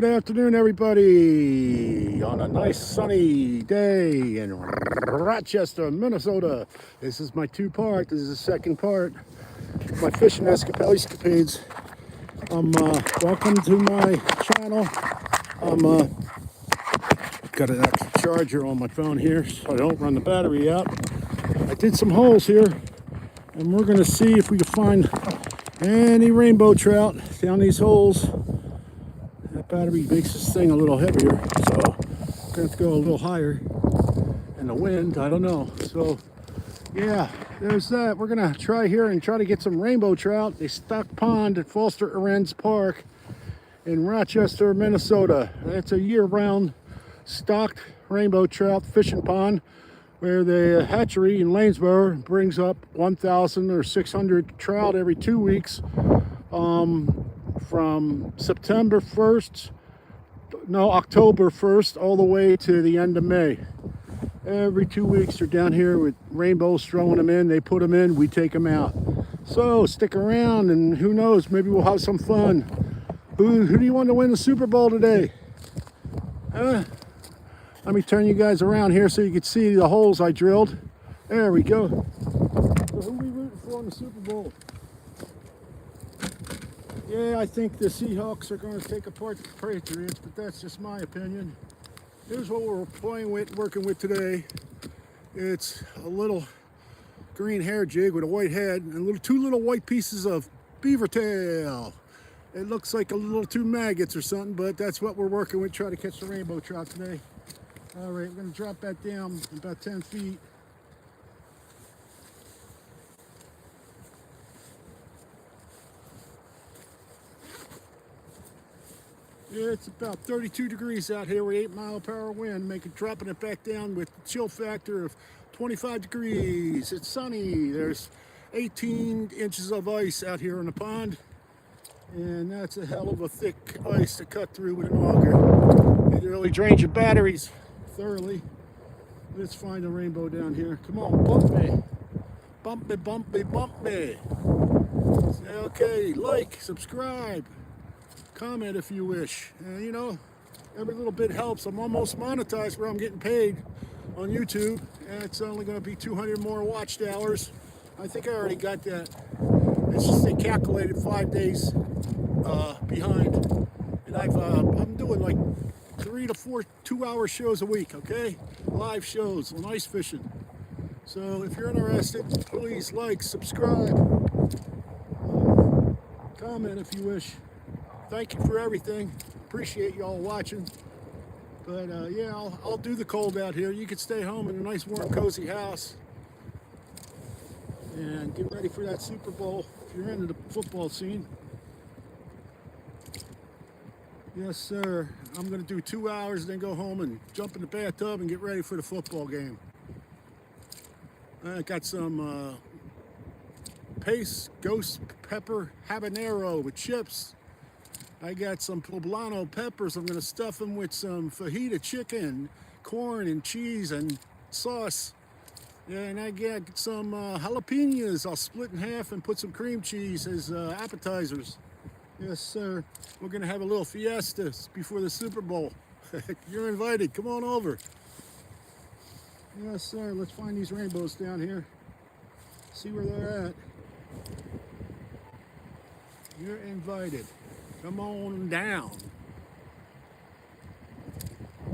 Good afternoon, everybody, on a nice sunny day in Rochester, Minnesota. This is my two-part. This is the second part of my fishing escapades. Welcome to my channel. Got an extra charger on my phone here, so I don't run the battery out. I did some holes here, and we're gonna see if we can find any rainbow trout down these holes. That battery makes this thing a little heavier, so I'm gonna have to go a little higher. And the wind, I don't know. So yeah, there's that. We're gonna try here and try to get some rainbow trout. They stock pond at Foster Arends Park in Rochester, Minnesota. It's a year-round stocked rainbow trout fishing pond where the hatchery in Lanesboro brings up 1,000 or 600 trout every 2 weeks. From October 1st all the way to the end of May. Every 2 weeks they're down here with rainbows, throwing them in. They put them in, we take them out. So stick around and who knows, maybe we'll have some fun. Who do you want to win the Super Bowl today? Let me turn you guys around here so you can see the holes I drilled. There we go. So who are we rooting for in the Super Bowl? Yeah, I think the Seahawks are going to take apart the Patriots, but that's just my opinion. Here's what we're working with today. It's a little green hair jig with a white head and two little white pieces of beaver tail. It looks like a little two maggots or something, but that's what we're working with, try to catch the rainbow trout today. All right, we're going to drop that down about 10 feet. Yeah, it's about 32 degrees out here with 8-mile-per-hour wind, dropping it back down with a chill factor of 25 degrees. It's sunny. There's 18 inches of ice out here in the pond, and that's a hell of a thick ice to cut through with an auger. It really drains your batteries thoroughly. Let's find a rainbow down here. Come on, bump me. Bump me, bump me, bump me. Okay, like, subscribe. Comment if you wish. You know, every little bit helps. I'm almost monetized where I'm getting paid on YouTube, and it's only going to be 200 more watched hours. I think I already got that. It's just they calculated 5 days behind, and I'm doing like 3 to 4 2-hour shows a week. Okay, live shows on ice fishing. So if you're interested, please like, subscribe, comment if you wish. Thank you for everything. Appreciate y'all watching. But yeah, I'll do the cold out here. You can stay home in a nice, warm, cozy house and get ready for that Super Bowl if you're into the football scene. Yes, sir. I'm going to do 2 hours, then go home and jump in the bathtub and get ready for the football game. I got some paste ghost pepper habanero with chips. I got some poblano peppers. I'm going to stuff them with some fajita chicken, corn and cheese and sauce. Yeah, and I got some jalapenos. I'll split in half and put some cream cheese as appetizers. Yes, sir. We're going to have a little fiesta before the Super Bowl. You're invited. Come on over. Yes, sir. Let's find these rainbows down here. See where they're at. You're invited. Come on down.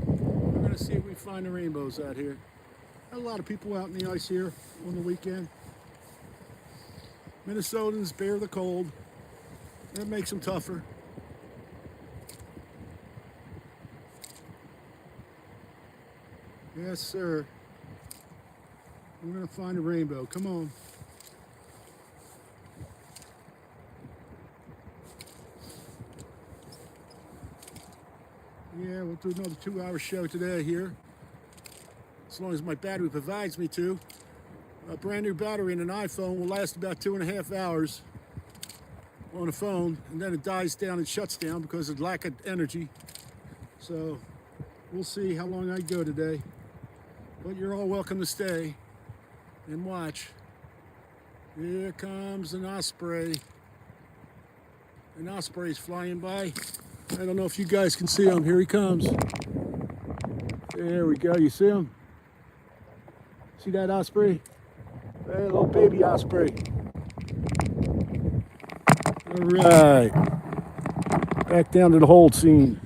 We're going to see if we find the rainbows out here. A lot of people out in the ice here on the weekend. Minnesotans bear the cold. That makes them tougher. Yes, sir. We're going to find a rainbow. Come on. Yeah, we'll do another 2-hour show today here, as long as my battery provides me to. A brand new battery in an iPhone will last about 2.5 hours on a phone, and then it dies down and shuts down because of lack of energy. So we'll see how long I go today. But you're all welcome to stay and watch. Here comes an osprey. An osprey's flying by. I don't know if you guys can see him. Here he comes. There we go. You see him? See that osprey? Hey, little baby osprey. All right. Back down to the hold scene.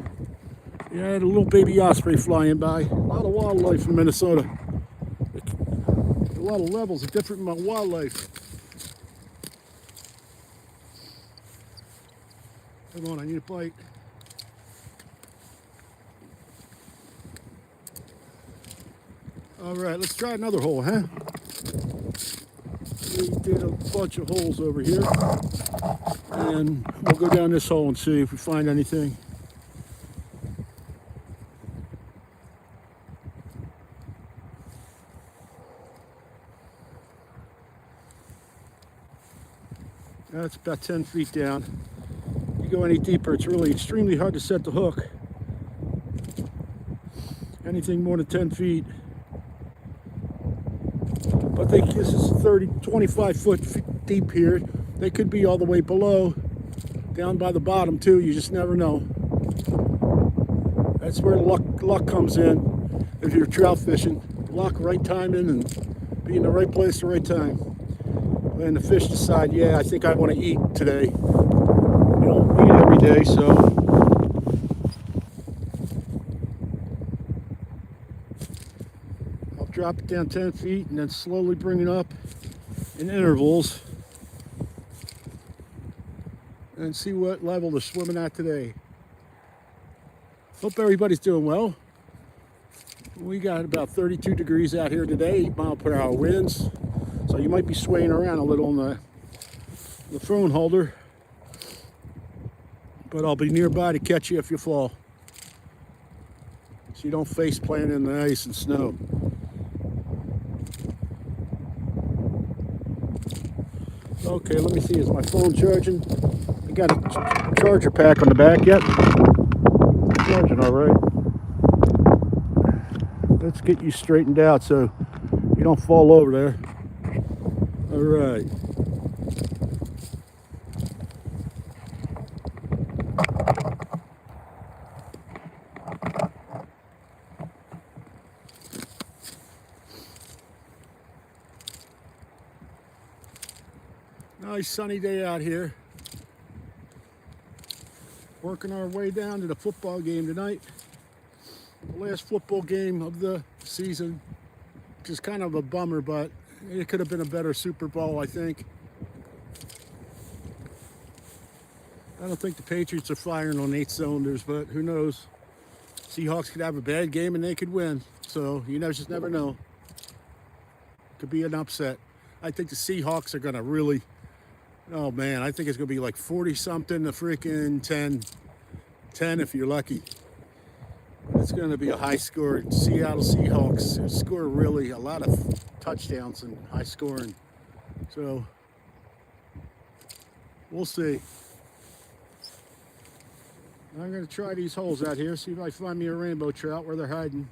Yeah, the little baby osprey flying by. A lot of wildlife in Minnesota. A lot of levels of different wildlife. Come on, I need a bite. All right, let's try another hole, huh? We did a bunch of holes over here. And we'll go down this hole and see if we find anything. That's about 10 feet down. If you go any deeper, it's really extremely hard to set the hook. Anything more than 10 feet. But this is 25 foot deep here. They could be all the way below, down by the bottom too. You just never know. That's where luck comes in. If you're trout fishing, luck, right timing, and be in the right place at the right time. And the fish decide, yeah, I think I want to eat today. You don't eat every day, so. I'll drop it down 10 feet and then slowly bring it up in intervals and see what level they're swimming at today. Hope everybody's doing well. We got about 32 degrees out here today, 8-mile-per-hour winds. So you might be swaying around a little on the phone holder, but I'll be nearby to catch you if you fall, so you don't face plant in the ice and snow. Okay, let me see, is my phone charging? I got a charger pack on the back yet. Charging all right. Let's get you straightened out so you don't fall over there. All right. Nice sunny day out here. Working our way down to the football game tonight. The last football game of the season, which is kind of a bummer, but it could have been a better Super Bowl, I think. I don't think the Patriots are firing on 8 cylinders, but who knows? Seahawks could have a bad game and they could win. So you just never know. Could be an upset. I think the Seahawks are going to really, oh man, I think it's going to be like 40-something to freaking 10 if you're lucky. It's going to be a high score. Seattle Seahawks score really a lot of touchdowns and high scoring. So we'll see. I'm going to try these holes out here, see if I find me a rainbow trout where they're hiding.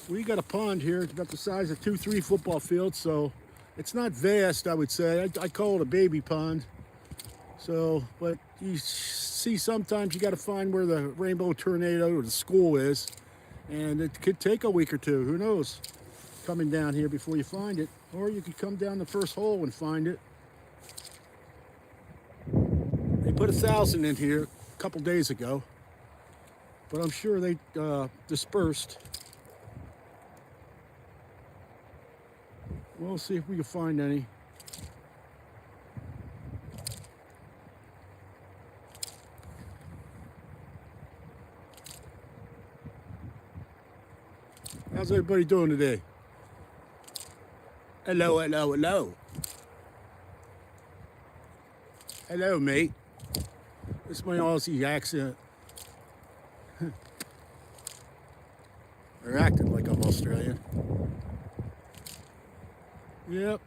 We got a pond here. It's about the size of 2-3 football fields, so it's not vast, I would say. I call it a baby pond. So, but you see sometimes you got to find where the rainbow tornado or the school is, and it could take a week or two. Who knows? Coming down here before you find it, or you could come down the first hole and find it. They put 1,000 in here a couple days ago, but I'm sure they dispersed. We'll see if we can find any. How's everybody doing today? Hello, hello, hello. Hello, mate. This is my Aussie accent. Or acting like I'm Australian. Yep.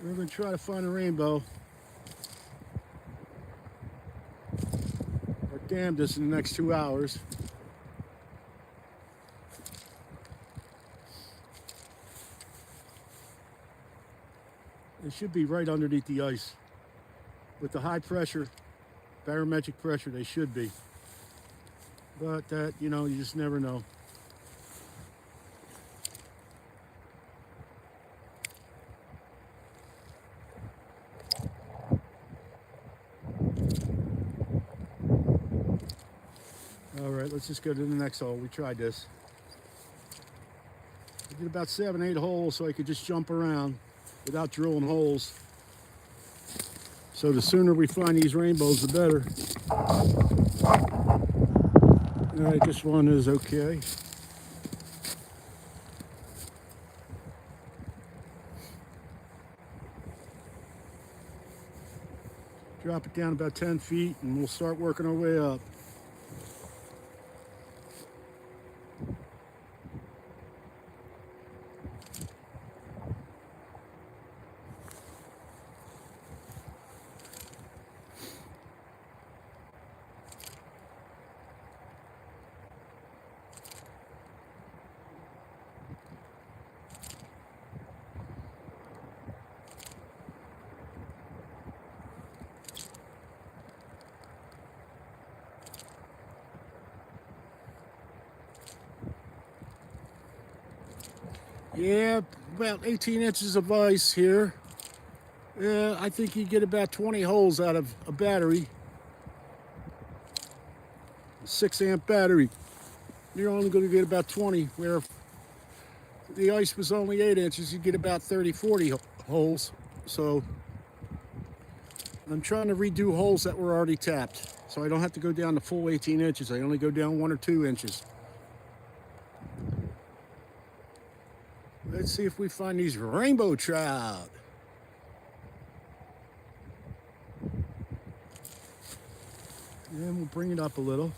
We're going to try to find a rainbow. Our damnedest in the next 2 hours. It should be right underneath the ice. With the high pressure Barometric pressure, they should be. But that, you know, you just never know. All right, let's just go to the next hole. We tried this. I did about 7, 8 holes so I could just jump around without drilling holes. So the sooner we find these rainbows, the better. All right, this one is okay. Drop it down about 10 feet and we'll start working our way up. Yeah, about 18 inches of ice here. Yeah, I think you get about 20 holes out of a battery. A 6-amp battery. You're only going to get about 20, where if the ice was only 8 inches, you get about 30, 40 holes. So I'm trying to redo holes that were already tapped. So I don't have to go down the full 18 inches. I only go down 1 or 2 inches. Let's see if we find these rainbow trout. And we'll bring it up a little.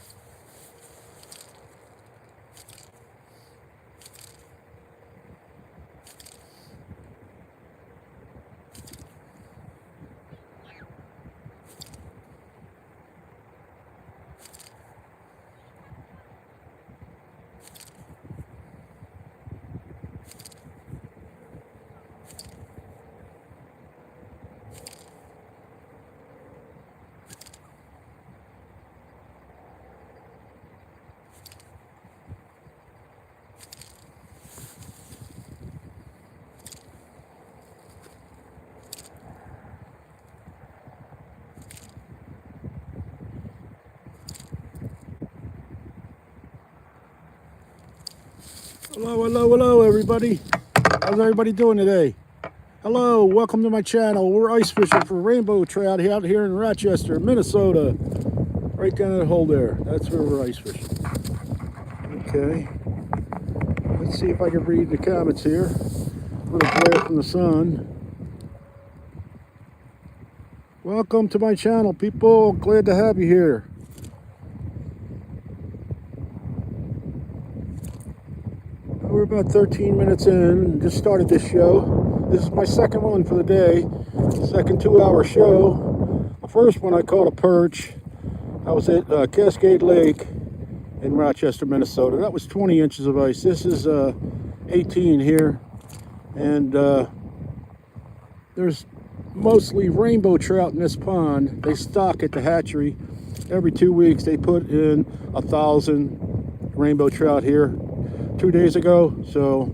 Hello, hello, hello, everybody. How's everybody doing today? Hello, welcome to my channel. We're ice fishing for rainbow trout out here in Rochester, Minnesota. Right down that hole there. That's where we're ice fishing. Okay. Let's see if I can read the comments here. A little glare from the sun. Welcome to my channel, people. Glad to have you here. We're about 13 minutes in, just started this show. This is my second one for the day, second 2-hour show. The first one I caught a perch. I was at Cascade Lake in Rochester, Minnesota. That was 20 inches of ice. This is 18 here. And there's mostly rainbow trout in this pond. They stock at the hatchery. Every 2 weeks they put in 1,000 rainbow trout here. 2 days ago, so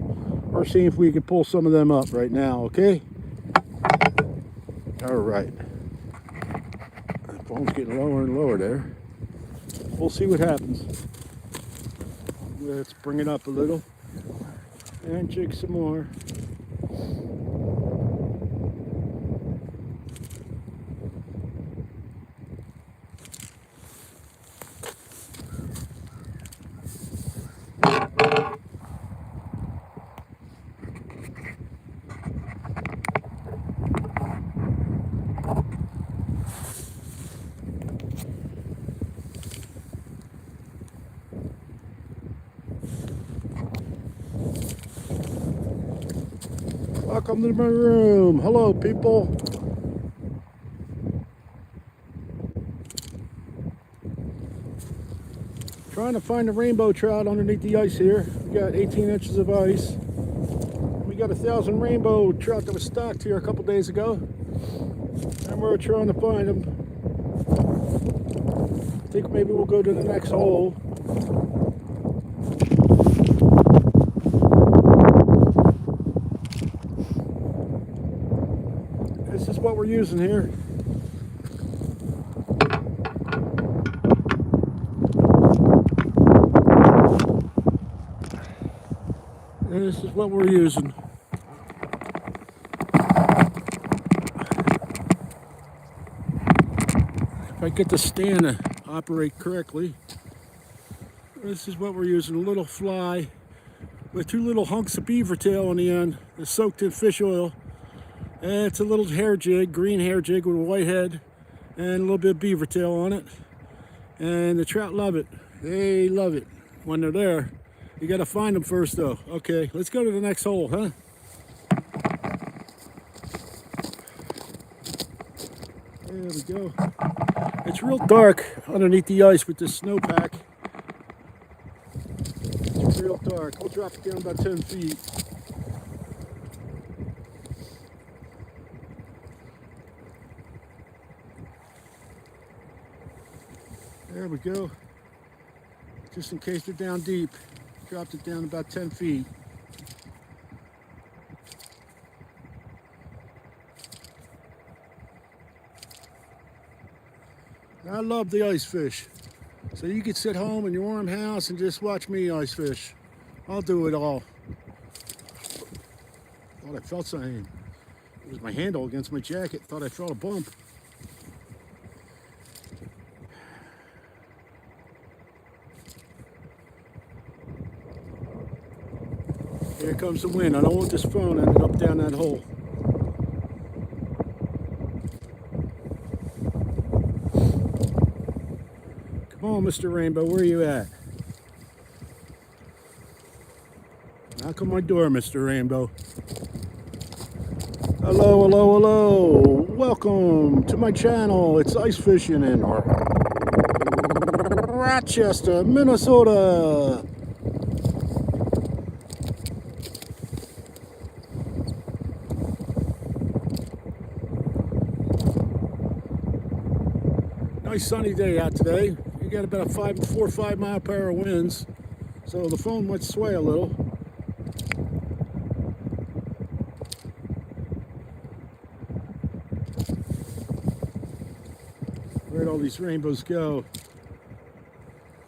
we're seeing if we can pull some of them up right now. Okay, all right, the phone's getting lower and lower there. We'll see what happens. Let's bring it up a little and jig some more. Welcome to my room. Hello, people. Trying to find a rainbow trout underneath the ice here. We got 18 inches of ice. We got 1,000 rainbow trout that was stocked here a couple days ago, and we're trying to find them. I think maybe we'll go to the next hole. This is what we're using here. This is what we're using. If I get the stand to operate correctly, this is what we're using. A little fly with 2 little hunks of beaver tail on the end. They're soaked in fish oil. And it's a little hair jig, green hair jig with a white head and a little bit of beaver tail on it. And the trout love it. They love it when they're there. You gotta find them first though. Okay, let's go to the next hole, huh? There we go. It's real dark underneath the ice with this snowpack. It's real dark. We'll drop it down about 10 feet. There we go. Just in case they're down deep, dropped it down about 10 feet. I love the ice fish. So you could sit home in your warm house and just watch me ice fish. I'll do it all. Thought I felt something. It was my handle against my jacket. Thought I felt a bump. Here comes the wind. I don't want this phone ended up down that hole. Come on, Mr. Rainbow, where are you at? Knock on my door, Mr. Rainbow. Hello, hello, hello. Welcome to my channel. It's ice fishing in Rochester, Minnesota. Nice sunny day out today. You got about 4 or 5 mile per hour winds, so the phone might sway a little. Where'd all these rainbows go?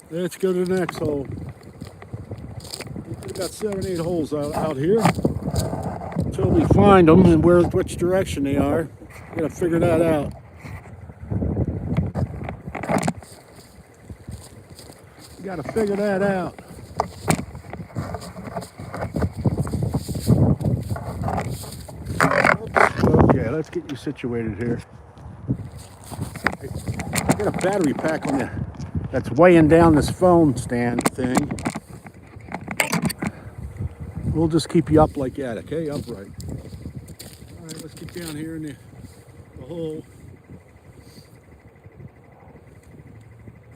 Let's go to the next hole. We've got 7, 8 holes out here until we find them and which direction they are. Gotta figure that out. Got to figure that out. Okay, let's get you situated here. I got a battery pack on that's weighing down this phone stand thing. We'll just keep you up like that, okay? Upright. All right, let's get down here in the hole.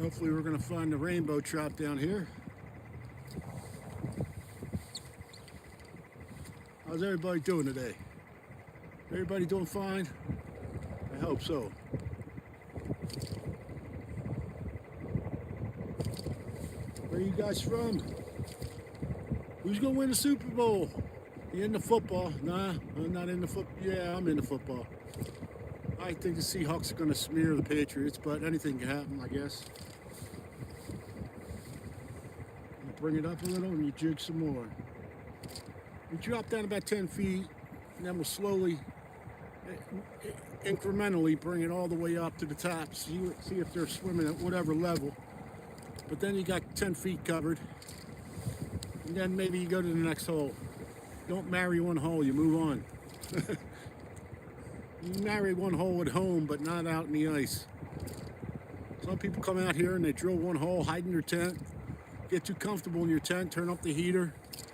Hopefully we're going to find the rainbow trout down here. How's everybody doing today? Everybody doing fine? I hope so. Where are you guys from? Who's going to win the Super Bowl? You into football? Nah, I'm not into football. Yeah, I'm into football. I think the Seahawks are going to smear the Patriots, but anything can happen, I guess. You bring it up a little and you jig some more. We drop down about 10 feet, and then we'll slowly, incrementally bring it all the way up to the top. See if they're swimming at whatever level. But then you got 10 feet covered. And then maybe you go to the next hole. Don't marry one hole, you move on. You marry one hole at home, but not out in the ice. Some people come out here and they drill one hole, hide in their tent, get too comfortable in your tent, turn up the heater.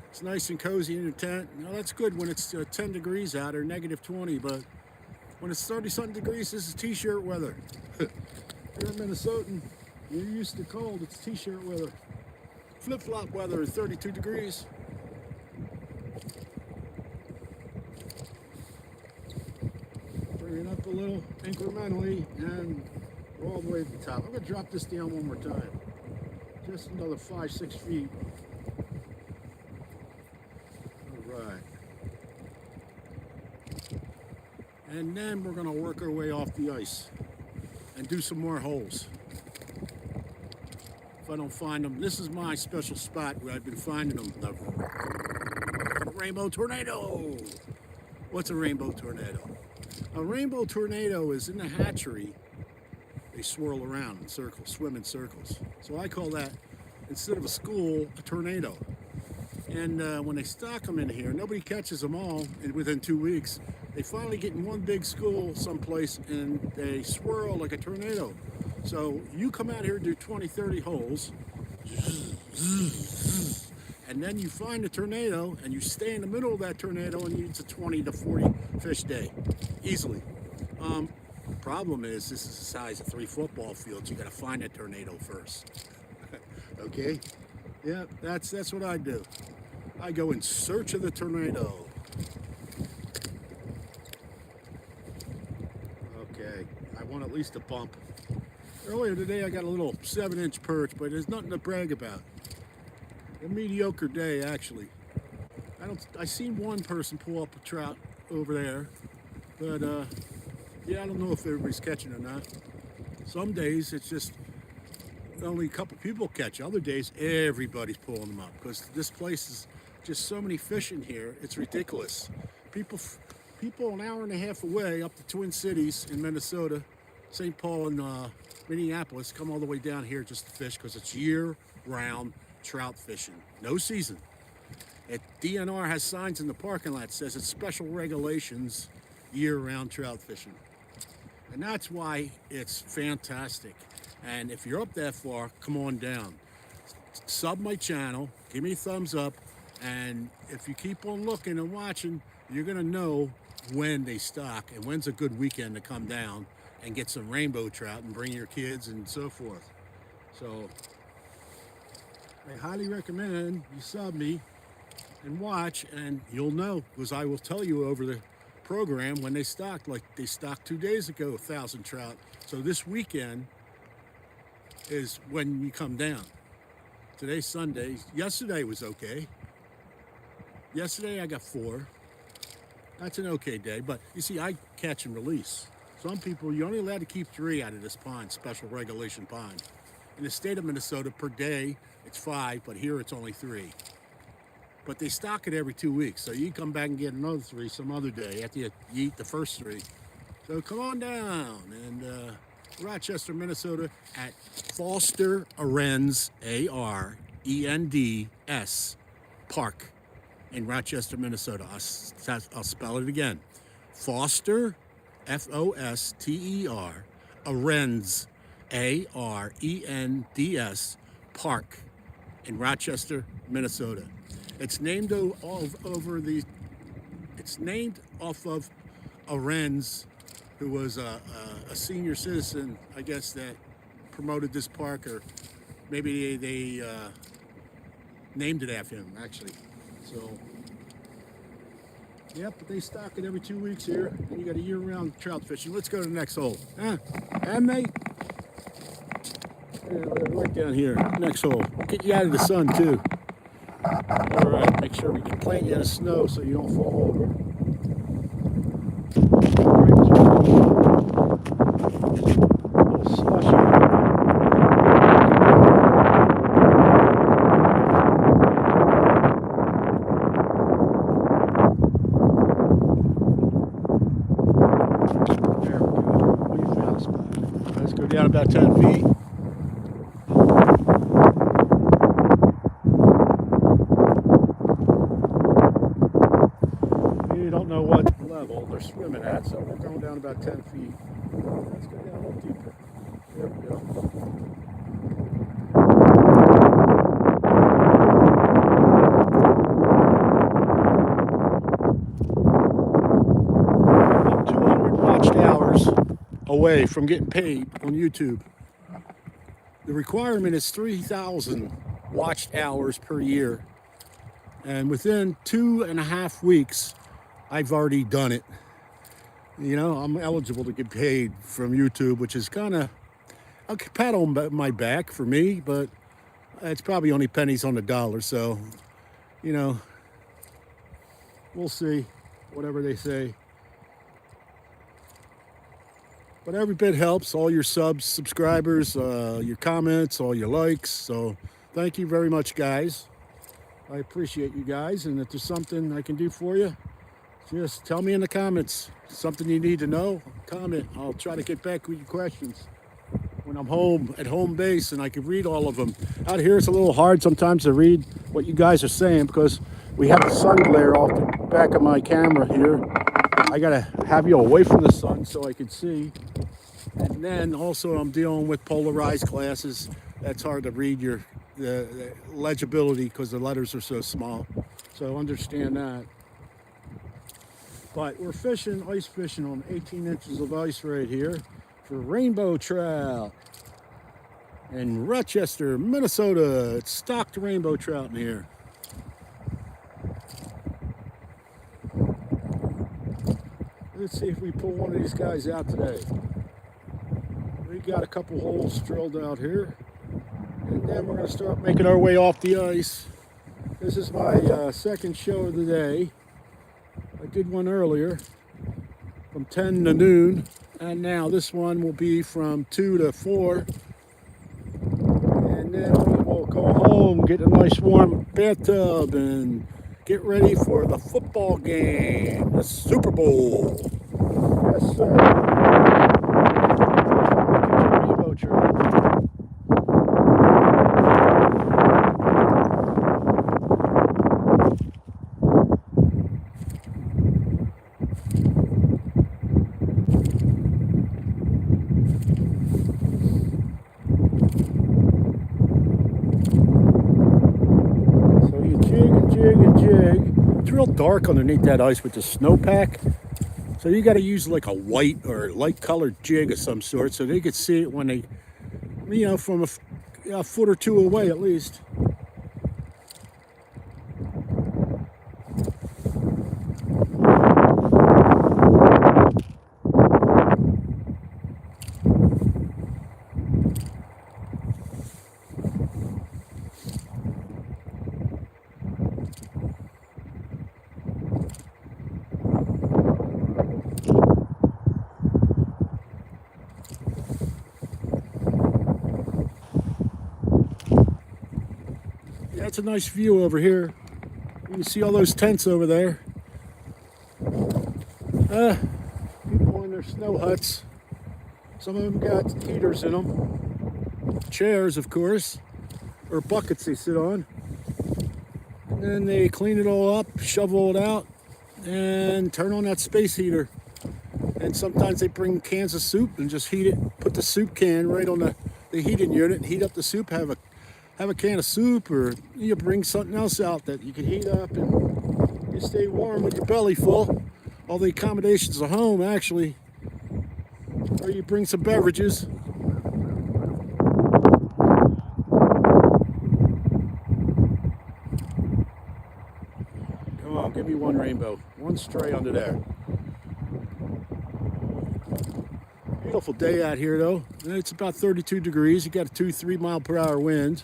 It's nice and cozy in your tent. You know, that's good when it's 10 degrees out or negative 20, but when it's 30-something degrees, this is t-shirt weather. If you're a Minnesotan, you're used to cold, it's t-shirt weather. Flip-flop weather is 32 degrees. Bring it up a little incrementally, and all the way to the top. I'm going to drop this down one more time. Just another 5-6 feet. All right. And then we're going to work our way off the ice and do some more holes. If I don't find them, this is my special spot where I've been finding them. The rainbow tornado. What's a rainbow tornado? A rainbow tornado is in the hatchery. They swirl around in circles, swim in circles. So I call that, instead of a school, a tornado. And when they stock them in here, nobody catches them all within 2 weeks. They finally get in one big school someplace and they swirl like a tornado. So you come out here and do 20, 30 holes, and then you find a tornado and you stay in the middle of that tornado and it's a 20 to 40 fish day, easily. Problem is, this is the size of 3 football fields. You got to find that tornado first. Okay? Yeah, that's what I do. I go in search of the tornado. Okay, I want at least a bump. Earlier today I got a little 7-inch perch, but there's nothing to brag about. A mediocre day, actually. I seen one person pull up a trout over there, but yeah, I don't know if everybody's catching or not. Some days it's just only a couple people catch. Other days everybody's pulling them up because this place is just so many fish in here. It's ridiculous. People an hour and a half away up the Twin Cities in Minnesota, St. Paul and Minneapolis come all the way down here just to fish because it's year-round trout fishing. No season. DNR has signs in the parking lot that says it's special regulations year-round trout fishing. And that's why it's fantastic. And if you're up that far, come on down. Sub my channel, give me a thumbs up, and if you keep on looking and watching, you're gonna know when they stock and when's a good weekend to come down and get some rainbow trout and bring your kids and so forth. So I highly recommend you sub me and watch, and you'll know, because I will tell you over the program when they stocked. Like they stocked 2 days ago, 1,000 trout. So this weekend is when you come down. Today's Sunday. Yesterday was okay. Yesterday I got 4. That's an okay day, but you see, I catch and release. Some people, you're only allowed to keep 3 out of this pond, special regulation pond. In the state of Minnesota, per day, it's 5, but here it's only 3. But they stock it every 2 weeks, so you can come back and get another 3 some other day after you eat the first 3. So come on down, and Rochester, Minnesota, at Foster Arends, Arends Park in Rochester, Minnesota. I'll spell it again. Foster, Foster, Arends, Arends Park in Rochester, Minnesota. It's named It's named off of Arends, who was a senior citizen, I guess, that promoted this park, or maybe they named it after him, actually. So, yep, but they stock it every 2 weeks here, and you got a year-round trout fishing. Let's go to the next hole. Mate? Yeah, right down here, next hole. Get you out of the sun, too. All right, make sure we can plant you in the snow so you don't fall over. Let's go down about 10 feet. You don't know what level they're swimming at, so we're going down about 10 feet. Let's go down a little deeper. There we go. I'm 200 watched hours away from getting paid on YouTube. The requirement is 3,000 watched hours per year, and within 2.5 weeks I've already done it. You know, I'm eligible to get paid from YouTube, which is kind of a pat on my back for me, but it's probably only pennies on the dollar. So, you know, we'll see, whatever they say. But every bit helps. All your subs, subscribers, your comments, all your likes. So thank you very much, guys. I appreciate you guys. And if there's something I can do for you, just tell me in the comments. Something you need to know, comment. I'll try to get back with your questions when I'm home at home base and I can read all of them. Out here it's a little hard sometimes to read what you guys are saying because we have the sun glare off the back of my camera here. I gotta have you away from the sun so I can see. And then also I'm dealing with polarized glasses. That's hard to read the legibility because the letters are so small. So understand that. But we're fishing, ice fishing on 18 inches of ice right here for rainbow trout. In Rochester, Minnesota, it's stocked rainbow trout in here. Let's see if we pull one of these guys out today. We got a couple holes drilled out here. And then we're going to start making our way off the ice. This is my second show of the day. I did one earlier from 10 to noon. And now this one will be from 2 to 4. And then we will go home, get a nice warm bathtub, and get ready for the football game, the Super Bowl. Yes, sir. Rainbow trout. It's real dark underneath that ice with the snowpack. So you got to use like a white or light colored jig of some sort so they could see it when they, you know, from a foot or two away at least. That's a nice view over here. You can see all those tents over there. People in their snow huts. Some of them got heaters in them. Chairs, of course, or buckets they sit on. And then they clean it all up, shovel it out, and turn on that space heater. And sometimes they bring cans of soup and just heat it, put the soup can right on the heating unit and heat up the soup, have a can of soup, or you bring something else out that you can heat up and you stay warm with your belly full. All the accommodations at home, actually. Or you bring some beverages. Come on, give me one rainbow. One stray under there. Beautiful day out here, though. It's about 32 degrees. You got a 2-3 mile per hour wind.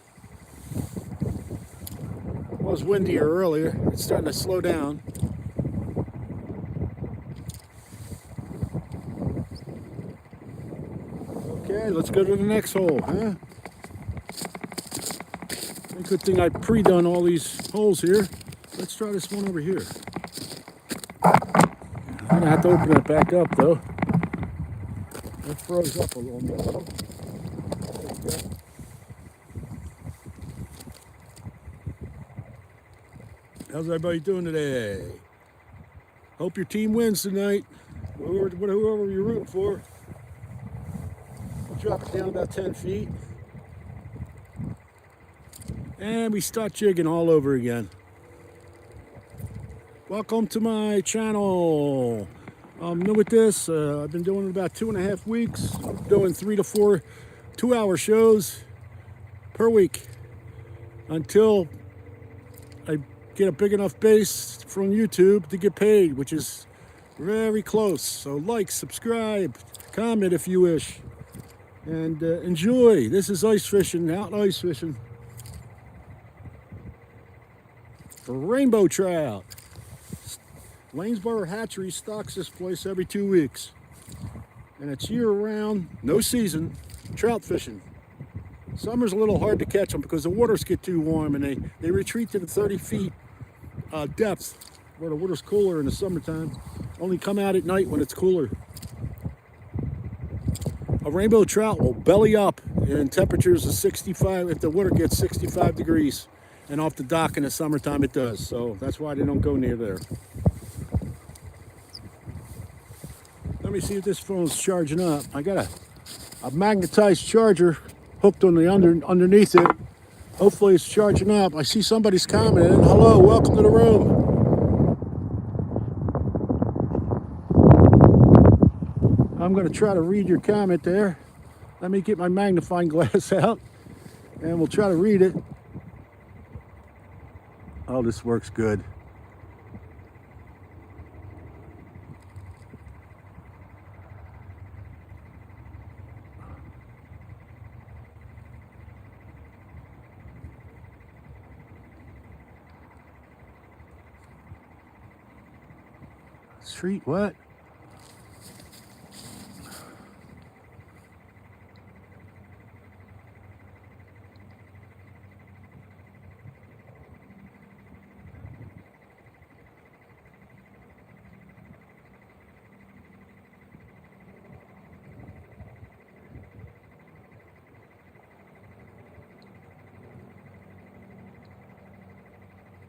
It was windier earlier. It's starting to slow down. Okay, let's go to the next hole, huh? Good thing I pre-done all these holes here. Let's try this one over here. I'm gonna have to open it back up though. It froze up a little bit. There you go. How's everybody doing today? Hope your team wins tonight. Whoever you're rooting for. We'll drop it down about 10 feet. And we start jigging all over again. Welcome to my channel. I'm new at this. I've been doing it about 2.5 weeks. I'm doing 3 to 4 2-hour shows per week until I get a big enough base from YouTube to get paid, which is very close. So like, subscribe, comment if you wish. and enjoy. This is ice fishing, out ice fishing for rainbow trout. Lanesboro Hatchery stocks this place every 2 weeks, and it's year-round, no season, trout fishing. Summer's a little hard to catch them because the waters get too warm, and they retreat to the 30 feet depth where the water's cooler in the summertime. Only come out at night when it's cooler. A rainbow trout will belly up in temperatures of 65 if the water gets 65 degrees, and off the dock in the summertime it does. So that's why they don't go near there. Let me see if this phone's charging up. I got a magnetized charger hooked on the underneath it. Hopefully it's charging up. I see somebody's commenting. Hello, welcome to the room. I'm going to try to read your comment there. Let me get my magnifying glass out and we'll try to read it. Oh, this works good. Street what?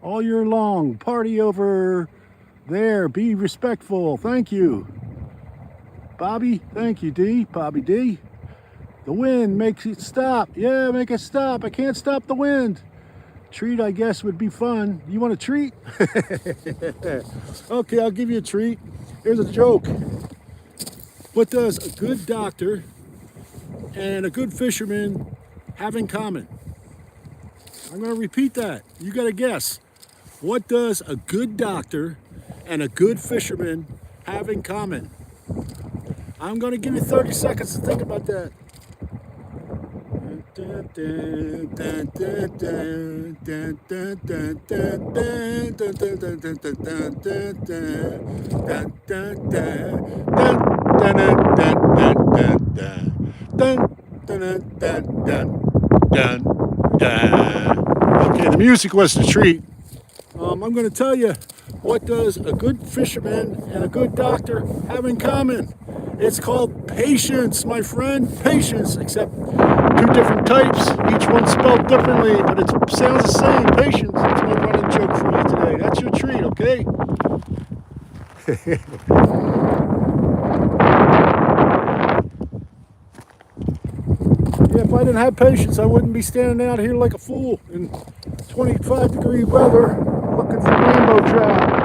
All year long, party over there, be respectful. Thank you. Bobby, thank you, D. Bobby D. The wind makes it stop. Yeah, make it stop. I can't stop the wind. Treat, I guess, would be fun. You want a treat? Okay, I'll give you a treat. Here's a joke. What does a good doctor and a good fisherman have in common? I'm going to repeat that. You got to guess. What does a good doctor and a good fisherman have in common? I'm going to give you 30 seconds to think about that. Okay, the music was the treat. I'm going to tell you, what does a good fisherman and a good doctor have in common? It's called patience, my friend. Patience, except two different types. Each one spelled differently, but it sounds the same. Patience. That's my running joke for you today. That's your treat, okay? Yeah, if I didn't have patience, I wouldn't be standing out here like a fool in 25-degree weather looking for rainbow trout.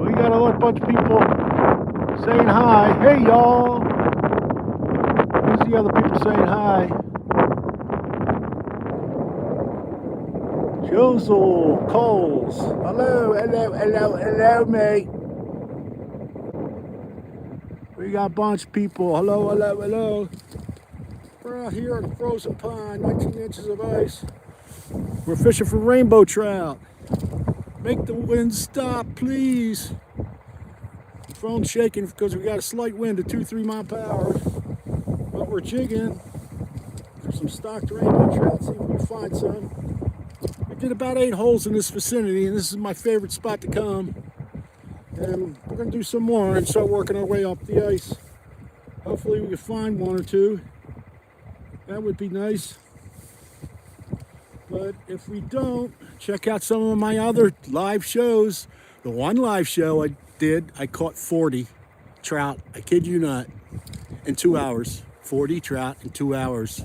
We got a bunch of people saying hi. Hey, y'all. Who's the other people saying hi? Josel Coles. Hello, mate. We got a bunch of people. Hello. We're out here in a frozen pond, 19 inches of ice. We're fishing for rainbow trout. Make the wind stop, please. The phone's shaking because we got a slight wind of 2-3 mile per hour. But we're jigging for some stocked rainbow trout, see if we can find some. We did about 8 holes in this vicinity, and this is my favorite spot to come. And we're going to do some more and start working our way up the ice. Hopefully we can find 1 or 2. That would be nice. But if we don't, check out some of my other live shows. The one live show I did, I caught 40 trout. I kid you not, in 2 hours. 40 trout in 2 hours.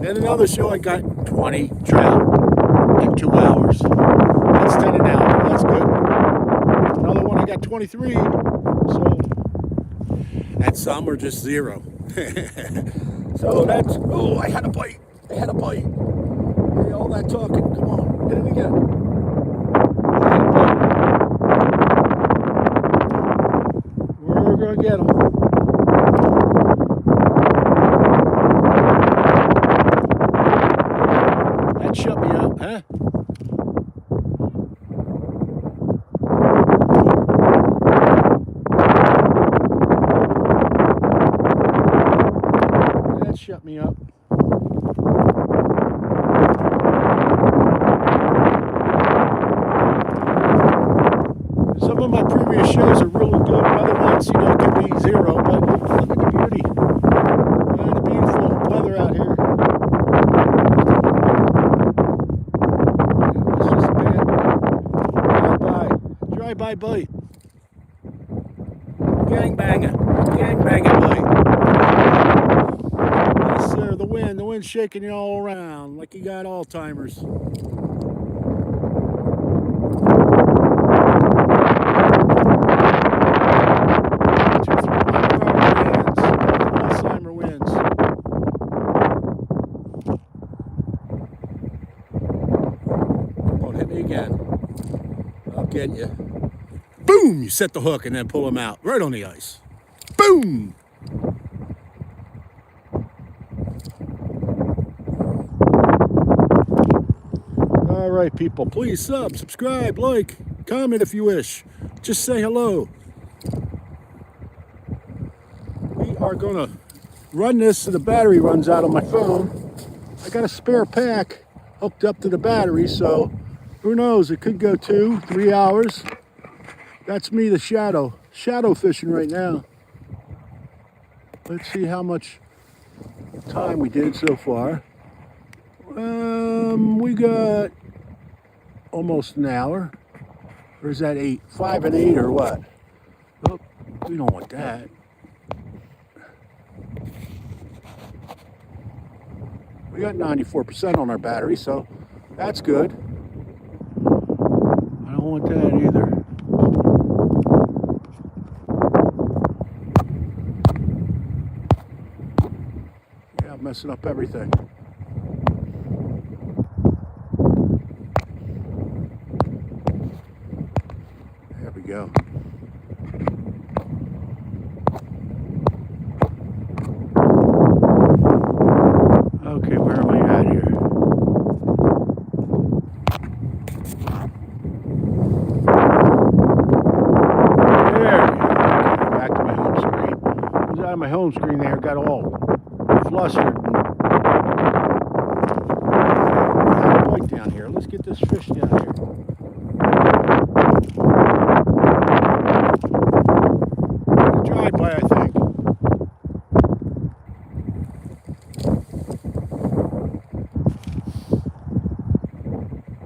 Then another show, I got 20 trout in 2 hours. That's 10 an hour. That's good. Another one, I got 23. So, and some are just 0. So that's, oh, I had a bite. Hey, all that talking, come on, hit it again. We're get them. That shut me up, huh? That shut me up. Some of my previous shows are really good, other ones, can be zero, but look at the beauty. The beautiful weather out here. It's just a bad drive-by bite. Gangbanger bite. Yes, sir, the wind's shaking you all around like you got Alzheimer's. Again, I'll get you. Boom! You set the hook and then pull them out right on the ice. Boom! All right, people, please subscribe, like, comment if you wish. Just say hello. We are gonna run this so the battery runs out on my phone. I got a spare pack hooked up to the battery, so who knows, it could go 2-3 hours. That's me, the shadow fishing right now. Let's see how much time we did so far. We got almost an hour. Or is that 8? 5 and 8 or what? Oh, we don't want that. We got 94% on our battery, so that's good. I don't want that either. Yeah, I'm messing up everything. There we go. Okay, where am I at here? My home screen there got all flustered. Bite down here. Let's get this fish down here. Drive-by, I think.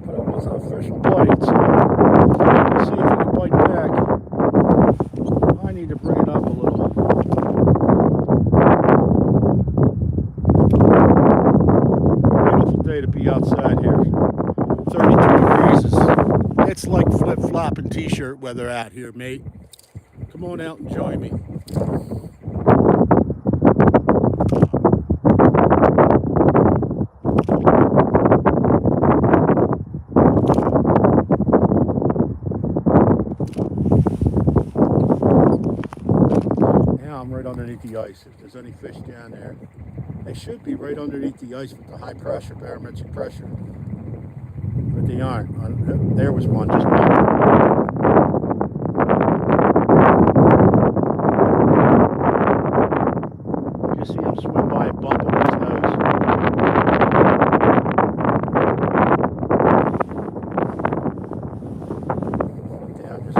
But it was an official bite, so let's see if we can bite back. I need to bring it up a little. To be outside here. 32 degrees. It's like flip-flopping t-shirt weather out here, mate. Come on out and join me. Now I'm right underneath the ice. If there's any fish down there, they should be right underneath the ice with the high pressure, barometric pressure. But they aren't. There was one just now. I just see him swim by and bump on his nose. Yeah, I'm just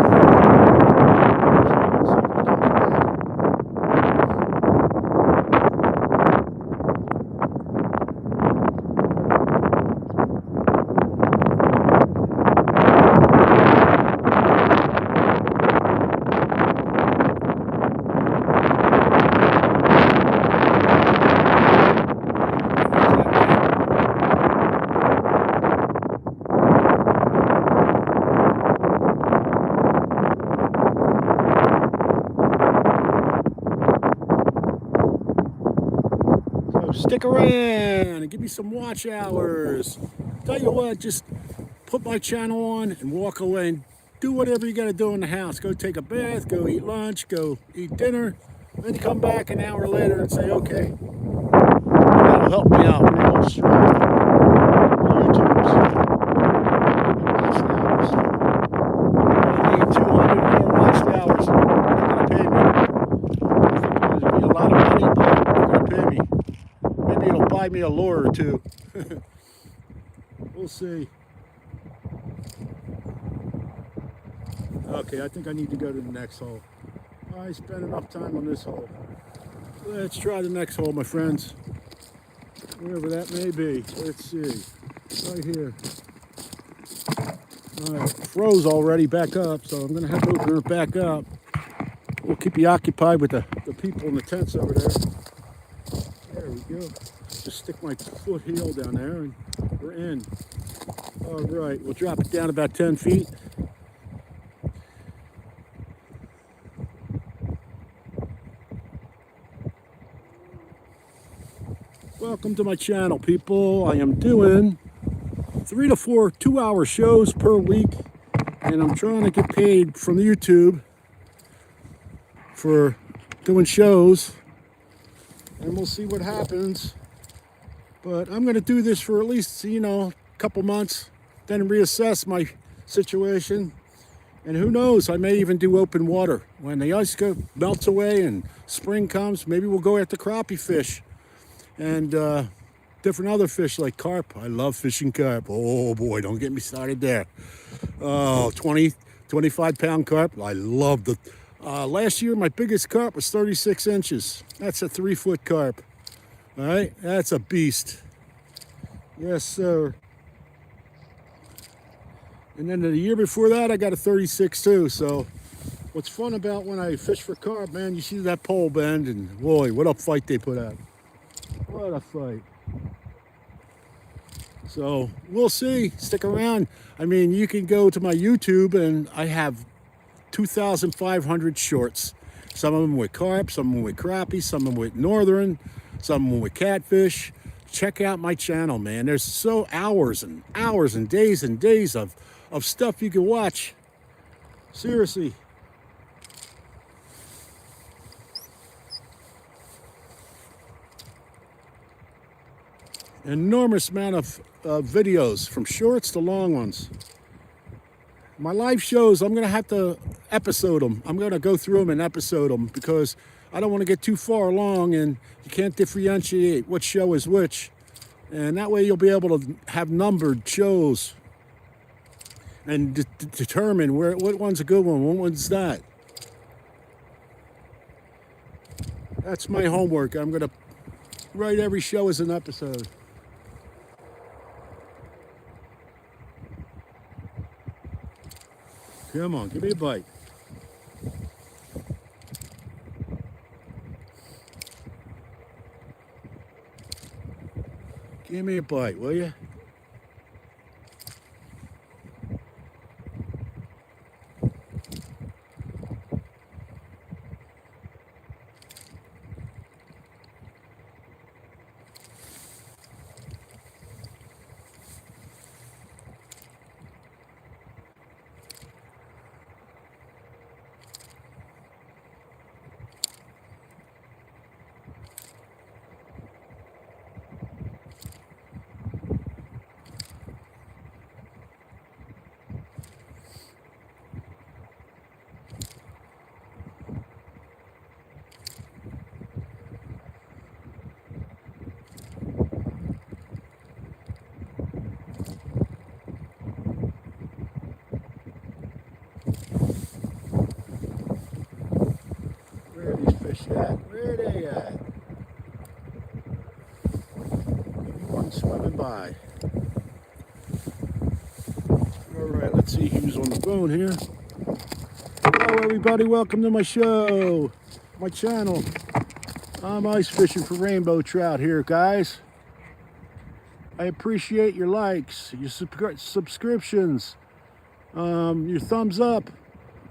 stick around and give me some watch hours. Tell you what, just put my channel on and walk away and do whatever you got to do in the house. Go take a bath, go eat lunch, go eat dinner, then you come back an hour later and say, okay, that'll help me out real strong. YouTube's watch hours. I need 200 more watch hours. They're gonna pay me. I think there's gonna be a lot of money, but they're gonna pay me. Maybe it'll buy me a lure or two. We'll see. Okay, I think I need to go to the next hole. I spent enough time on this hole. Let's try the next hole, my friends. Wherever that may be. Let's see. Right here. All right, froze already back up, so I'm going to have to open it back up. We'll keep you occupied with the people in the tents over there. There we go. Just stick my foot heel down there and we're in. All right, we'll drop it down about 10 feet. Welcome to my channel, people. I am doing 3 to 4 2-hour shows per week, and I'm trying to get paid from YouTube for doing shows, and we'll see what happens. But I'm going to do this for at least, a couple months, then reassess my situation. And who knows, I may even do open water. When the ice melts away and spring comes, maybe we'll go after crappie fish and different other fish like carp. I love fishing carp. Oh boy, don't get me started there. Oh, 20, 25-pound carp. I love the... last year, my biggest carp was 36 inches. That's a 3-foot carp. All right, that's a beast. Yes, sir. And then the year before that, I got a 36 too. So what's fun about when I fish for carp, man, you see that pole bend, and boy, what a fight they put out. What a fight. So we'll see. Stick around. I mean, you can go to my YouTube and I have 2,500 shorts. Some of them with carp, some of them with crappie, some of them with northern, some of them with catfish. Check out my channel, man. There's so hours and hours and days of stuff you can watch. Seriously. Enormous amount of videos, from shorts to long ones. My live shows, I'm going to have to episode them. I'm going to go through them and episode them because I don't want to get too far along and you can't differentiate what show is which. And that way you'll be able to have numbered shows and determine what one's a good one, what one's not. That's my homework. I'm going to write every show as an episode. Come on, give me a bite. Give me a bite, will you? Where are these fish at? Where are they at? One swimming by. All right, let's see who's on the phone here. Hello, everybody. Welcome to my show, my channel. I'm ice fishing for rainbow trout here, guys. I appreciate your likes, your subscriptions, your thumbs up,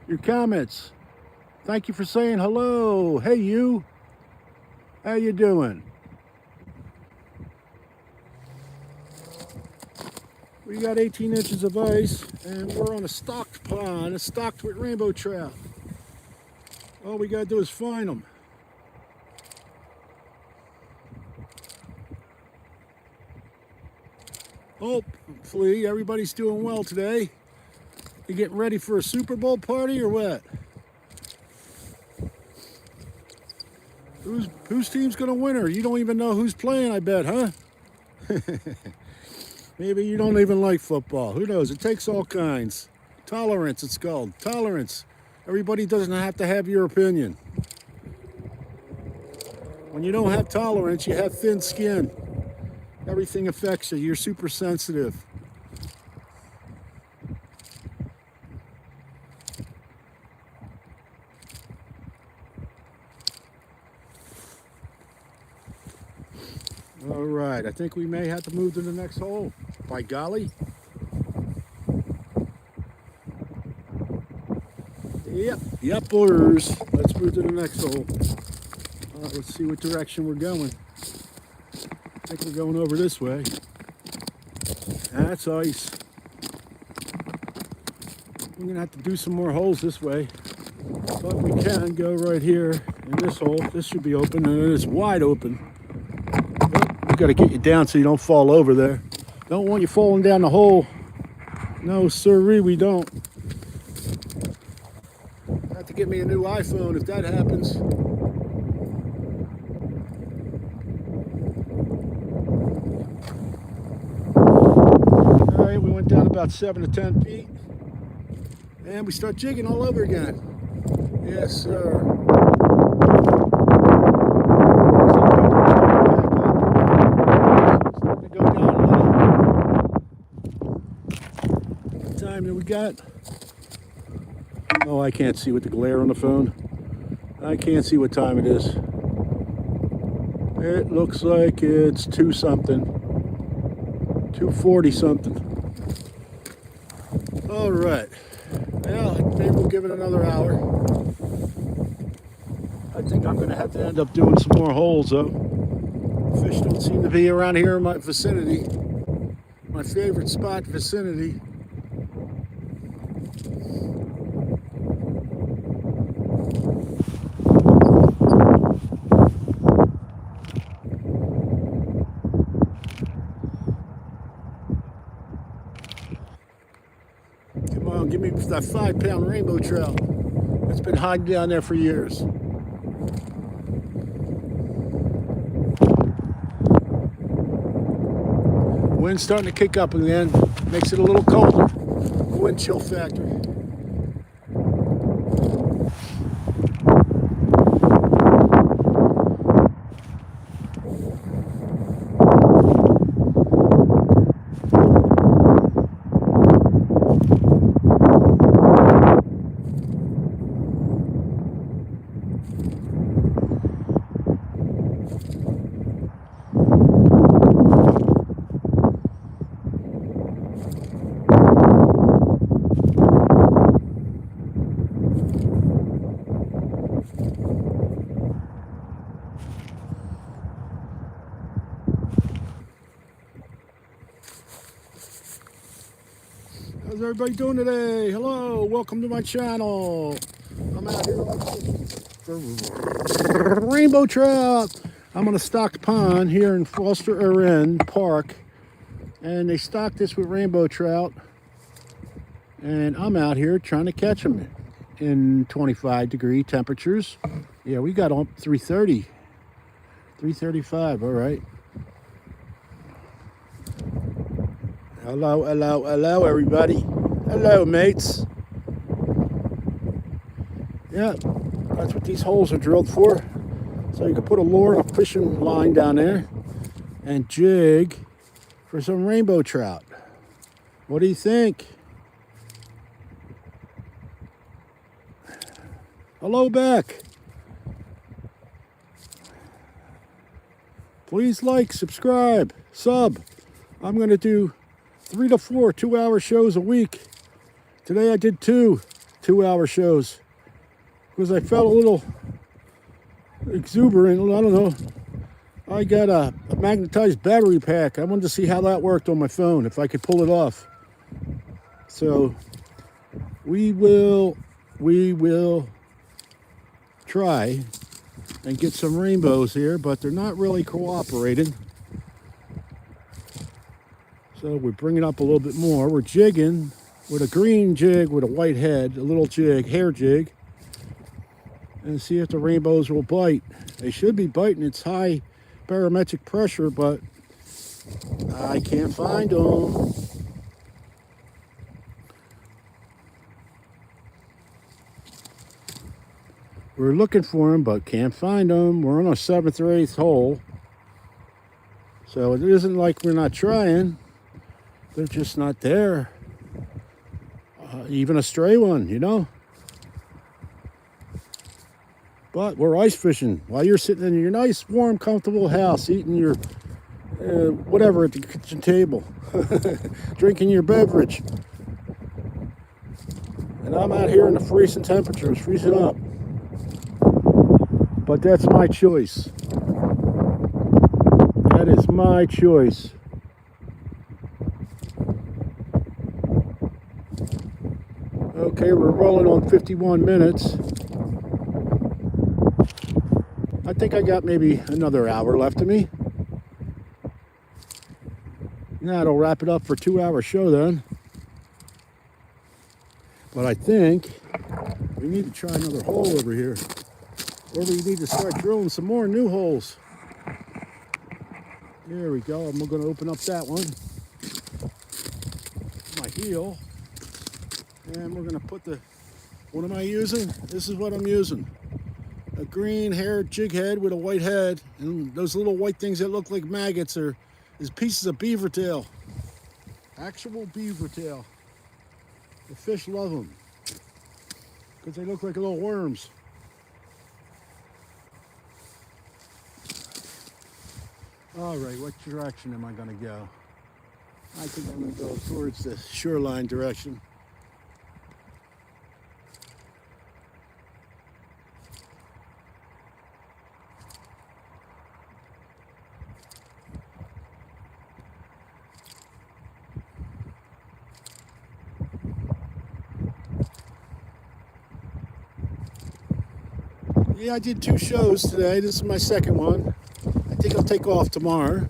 your comments. Thank you for saying hello. Hey, you. How you doing? We got 18 inches of ice, and we're on a stocked pond. It's stocked with rainbow trout. All we gotta do is find them. Hopefully everybody's doing well today. You getting ready for a Super Bowl party or what? Whose team's gonna win her? You don't even know who's playing, I bet, huh? Maybe you don't even like football. Who knows? It takes all kinds. Tolerance, it's called. Tolerance. Everybody doesn't have to have your opinion. When you don't have tolerance, you have thin skin. Everything affects you. You're super sensitive. All right, I think we may have to move to the next hole. By golly. Yep, orders. Let's move to the next hole. Let's see what direction we're going. I think we're going over this way. That's ice. We're gonna have to do some more holes this way. But we can go right here in this hole. This should be open, and it is wide open. But we gotta get you down so you don't fall over there. Don't want you falling down the hole. No, sirree, we don't. Have to get me a new iPhone if that happens. All right, we went down about 7 to 10 feet, and we start jigging all over again. Yes, sir. Starting to go down a little. What time do we got? Oh, I can't see with the glare on the phone. I can't see what time it is. It looks like it's 2 something. 2:40 something. All right. Well, maybe we'll give it another hour. I think I'm going to have to end up doing some more holes, though. Fish don't seem to be around here in my vicinity. My favorite spot vicinity. Come on, give me that 5-pound rainbow trout. It's been hiding down there for years. Wind's starting to kick up again. Makes it a little colder. Wind chill factor. How's everybody doing today? Hello, welcome to my channel. I'm out here for rainbow trout. I'm on a stocked pond here in Foster Park, and they stocked this with rainbow trout, and I'm out here trying to catch them in 25-degree temperatures. Yeah, we got on 330, 335. All right. Hello, hello, hello, everybody. Hello, mates. Yeah, that's what these holes are drilled for. So you can put a lure and a fishing line down there and jig for some rainbow trout. What do you think? Hello, Beck. Please like, subscribe, sub. I'm going to do 3 to 4 2-hour shows a week. Today I did 2 2-hour shows because I felt a little exuberant. I don't know. I got a magnetized battery pack. I wanted to see how that worked on my phone, if I could pull it off. So we will try and get some rainbows here, but they're not really cooperating. So we're bringing up a little bit more. We're jigging with a green jig with a white head, a little jig, hair jig, and see if the rainbows will bite. They should be biting. It's high barometric pressure, but I can't find them. We're looking for them, but can't find them. We're on a 7th or 8th hole. So it isn't like we're not trying. They're just not there. Even a stray one, you know. But we're ice fishing while you're sitting in your nice, warm, comfortable house, eating your whatever at the kitchen table, drinking your beverage. And I'm out here in the freezing temperatures, freezing up. But that's my choice. That is my choice. Okay, we're rolling on 51 minutes. I think I got maybe another hour left of me. That'll wrap it up for a 2-hour show then. But I think we need to try another hole over here. Or we need to start drilling some more new holes. There we go. I'm going to open up that one. My heel. And we're going to put the... What am I using? This is what I'm using. A green hair jig head with a white head. And those little white things that look like maggots is pieces of beaver tail. Actual beaver tail. The fish love them. Because they look like little worms. All right, what direction am I going to go? I think I'm going to go towards the shoreline direction. Yeah, I did 2 shows today. This is my second one. I think I'll take off tomorrow.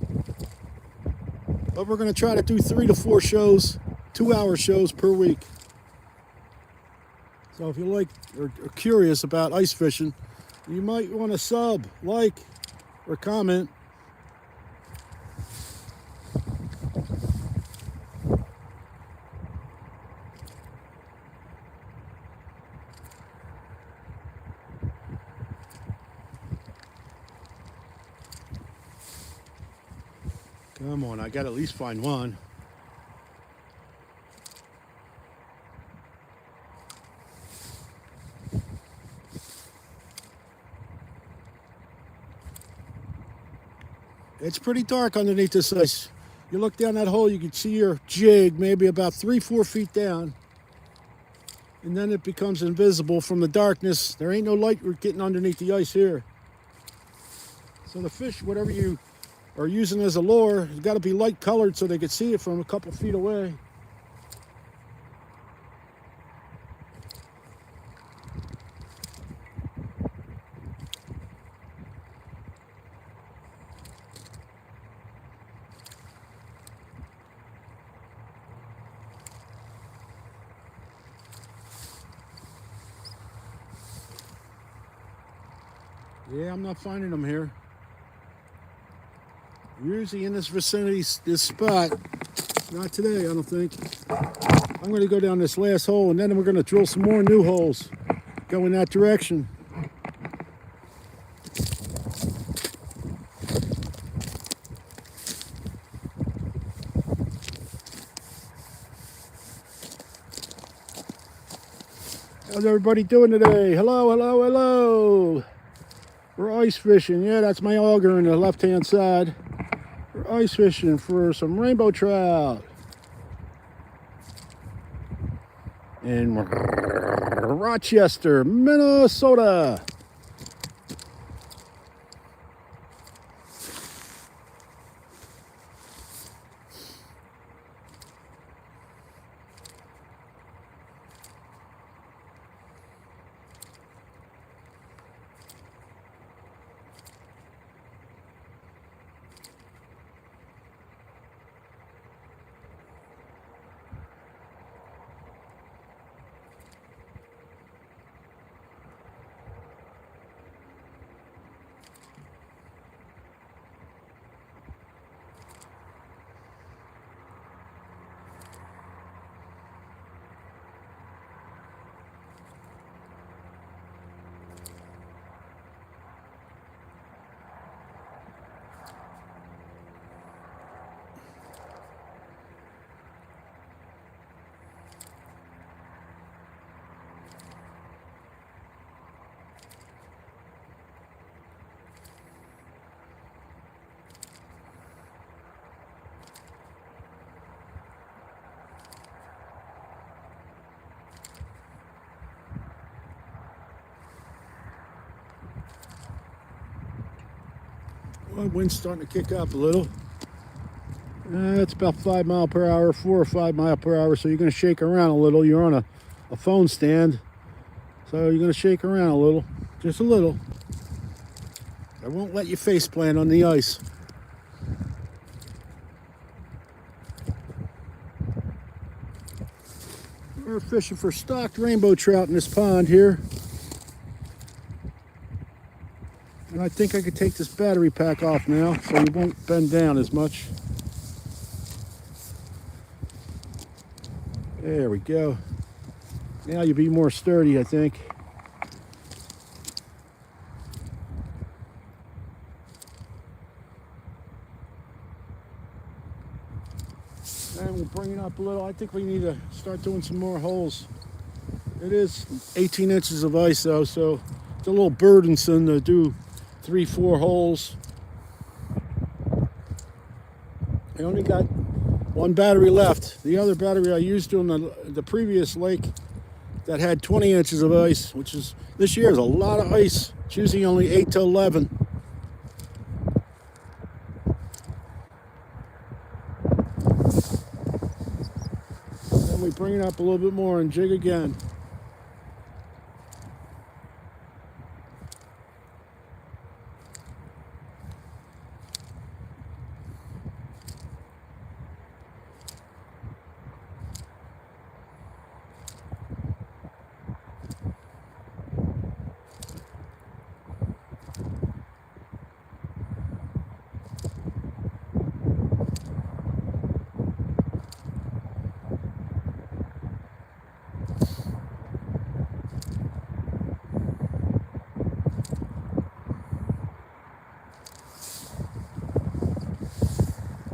But we're going to try to do 3 to 4 shows, 2-hour shows per week. So if you like or are curious about ice fishing, you might want to sub, like, or comment. Come on, I got to at least find one. It's pretty dark underneath this ice. You look down that hole, you can see your jig maybe about 3-4 feet down. And then it becomes invisible from the darkness. There ain't no light getting underneath the ice here. So the fish, whatever you are using as a lure, it's got to be light colored so they can see it from a couple feet away. Yeah, I'm not finding them here. Usually in this vicinity, this spot. Not today, I don't think. I'm going to go down this last hole, and then we're going to drill some more new holes. Go in that direction. How's everybody doing today? Hello, hello, hello. We're ice fishing. Yeah, that's my auger on the left-hand side. We're ice fishing for some rainbow trout. In Rochester, Minnesota. My wind's starting to kick up a little. It's about 5 mile per hour, 4 or 5 mile per hour. So you're going to shake around a little. You're on a phone stand. So you're going to shake around a little, just a little. I won't let you face plant on the ice. We're fishing for stocked rainbow trout in this pond here. And I think I could take this battery pack off now so you won't bend down as much. There we go. Now you'll be more sturdy, I think. And we'll bring it up a little. I think we need to start doing some more holes. It is 18 inches of ice though, so it's a little burdensome to do 3-4 holes. I only got one battery left. The other battery I used on the previous lake that had 20 inches of ice, which is, this year is a lot of ice. It's usually only 8 to 11. Then we bring it up a little bit more and jig again.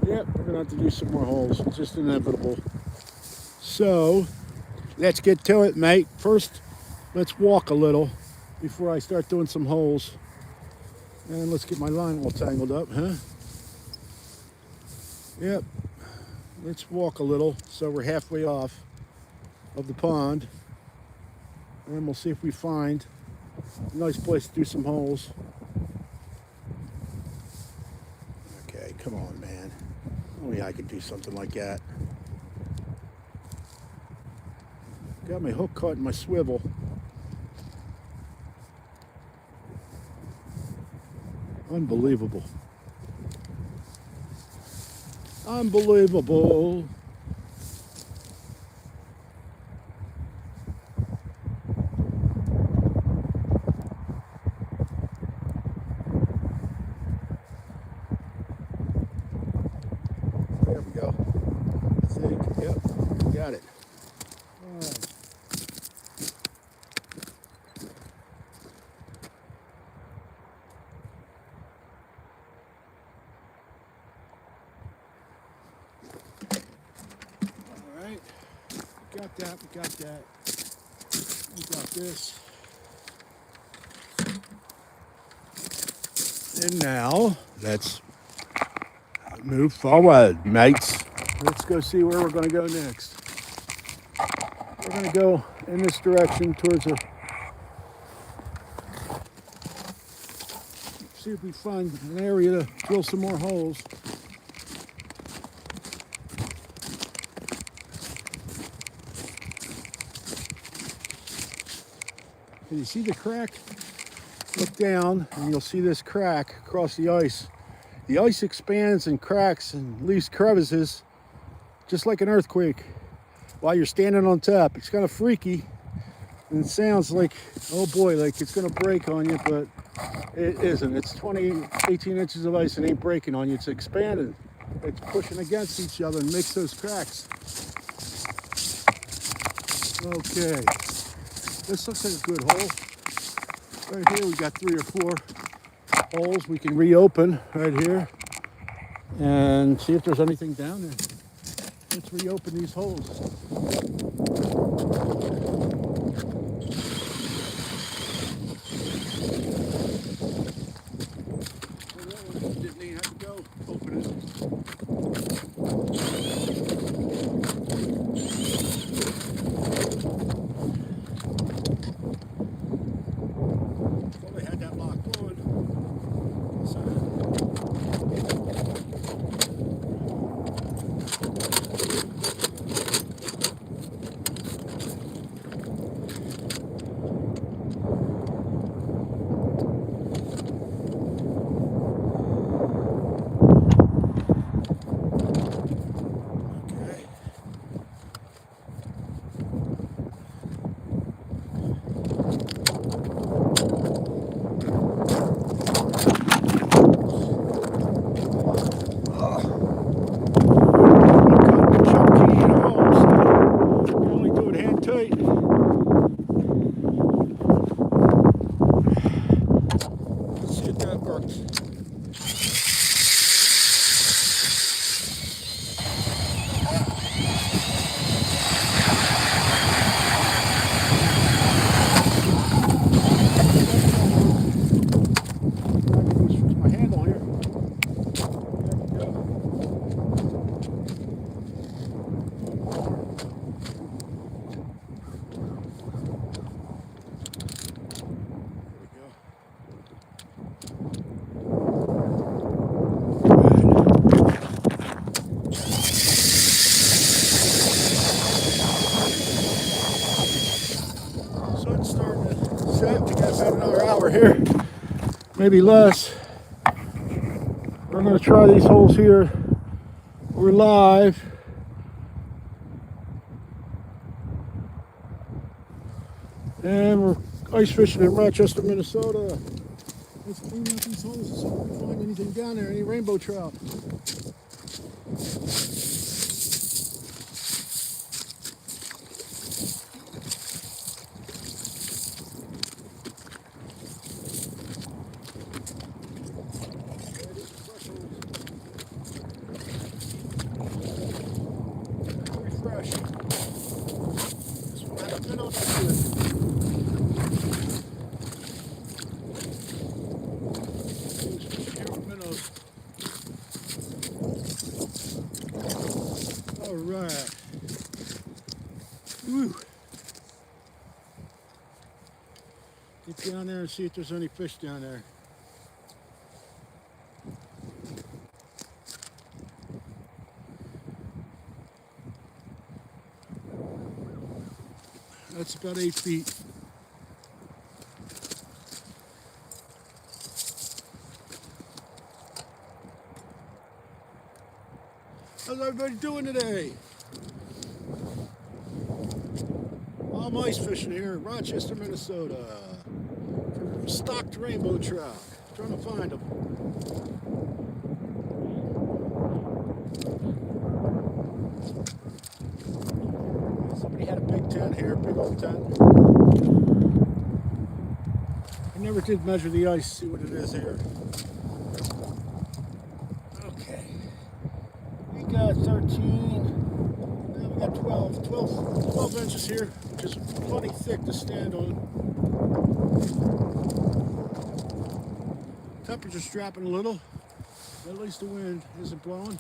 Yep, we're gonna have to do some more holes. It's just inevitable. So, let's get to it, mate. First, let's walk a little before I start doing some holes. And let's get my line all tangled up, huh? Yep. Let's walk a little so we're halfway off of the pond. And we'll see if we find a nice place to do some holes. Okay, come on, man. Only I could do something like that. Got my hook caught in my swivel. Unbelievable. Unbelievable. There we go. I think, yep, got it. All right. Alright, we got that, we got that. We got this. And now, let's move forward, mates. Let's go see where we're going to go next. We're going to go in this direction towards a... See if we find an area to drill some more holes. Can you see the crack? Look down and you'll see this crack across the ice. The ice expands and cracks and leaves crevices just like an earthquake while you're standing on top. It's kind of freaky and it sounds like, oh boy, like it's gonna break on you, but it isn't. It's 18 inches of ice and ain't breaking on you. It's expanding. It's pushing against each other and makes those cracks. Okay. This looks like a good hole. Right here we got 3 or 4 holes we can reopen right here and see if there's anything down there. Let's reopen these holes. Didn't even have to go open it. Well, they had that locked on. So maybe less. We're going to try these holes here. We're live. And we're ice fishing in Rochester, Minnesota. Let's clean out these holes and see if we can find anything down there, any rainbow trout. Very fresh. This one had a minnow to it. All right. Woo. Get down there and see if there's any fish down there. That's about 8 feet. How's everybody doing today? I'm ice fishing here in Rochester, Minnesota for stocked rainbow trout. Trying to find them. Somebody had a big tent here, big old tent. I never did measure the ice, see what it is here. Okay. We got 13. Now we got 12 inches here, which is plenty thick to stand on. Temperature's dropping a little. At least the wind isn't blowing.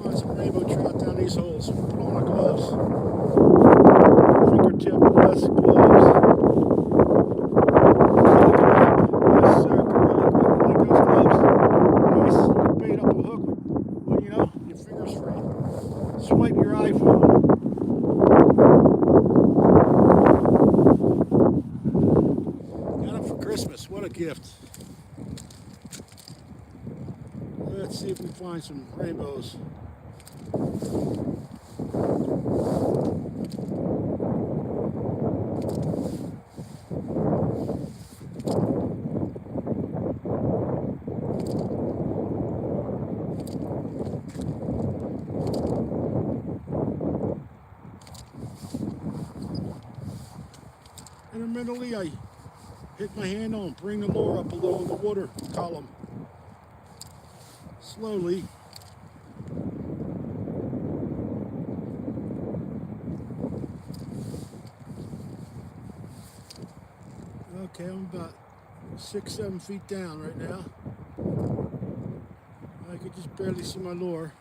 Find some rainbow trout down these holes. Put on my gloves. Fingertip plastic gloves. Yes, sir. Like those gloves. Nice. You can bait up a hook with, well, you know, your fingers free. Swipe your iPhone. Got them for Christmas. What a gift. Let's see if we find some rainbows. Intermittently, I hit my hand on, bring the lure up below the water column. Slowly. Okay, I'm about 6-7 feet down right now. I could just barely see my lure.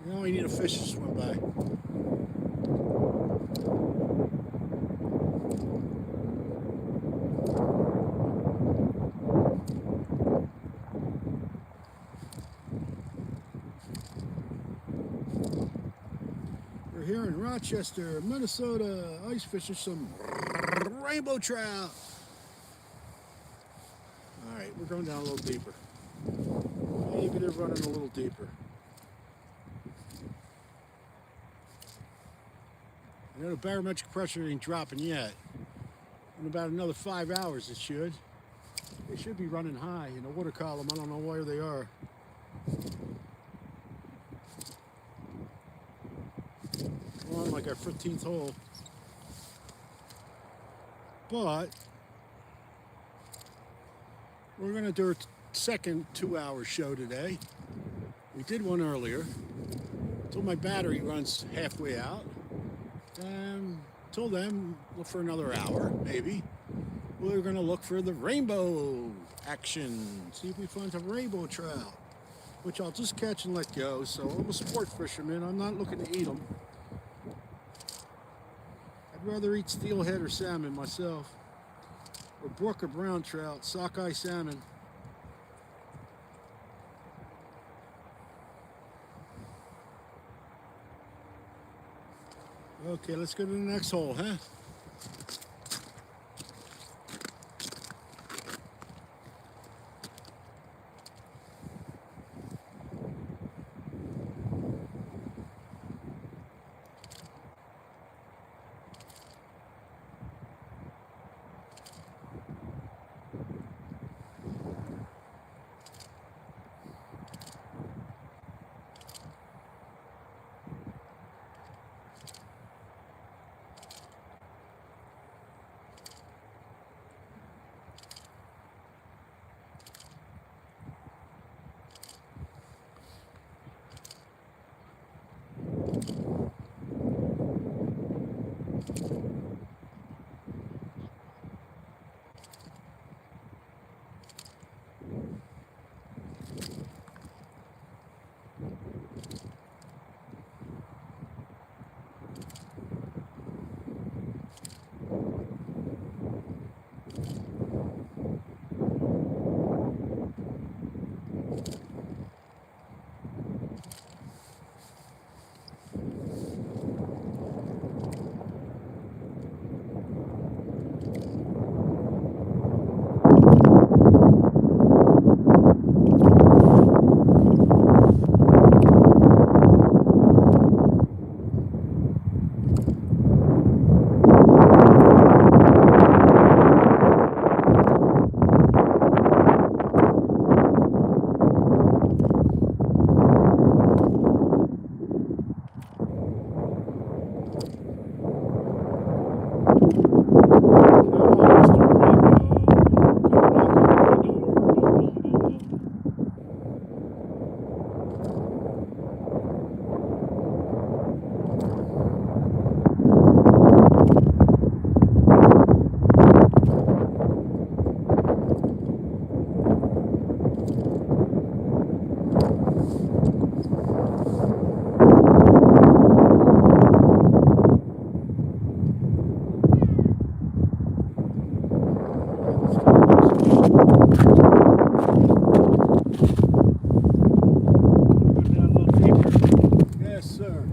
You only need a fish to swim by. We're here in Rochester, Minnesota, ice fishing some rainbow trout. All right, we're going down a little deeper. Maybe they're running a little deeper. I know the barometric pressure ain't dropping yet. In about another 5 hours it should. They should be running high in the water column. I don't know where they are. We're on like our 15th hole. But we're gonna do a second 2-hour show today. We did one earlier. Until my battery runs halfway out. Till then, look for another hour, maybe. We're gonna look for the rainbow action. See if we find a rainbow trout, which I'll just catch and let go. So I'm a sport fisherman. I'm not looking to eat them. I'd rather eat steelhead or salmon myself. or brook or brown trout, sockeye salmon. Okay, let's go to the next hole, huh? Yes, sir.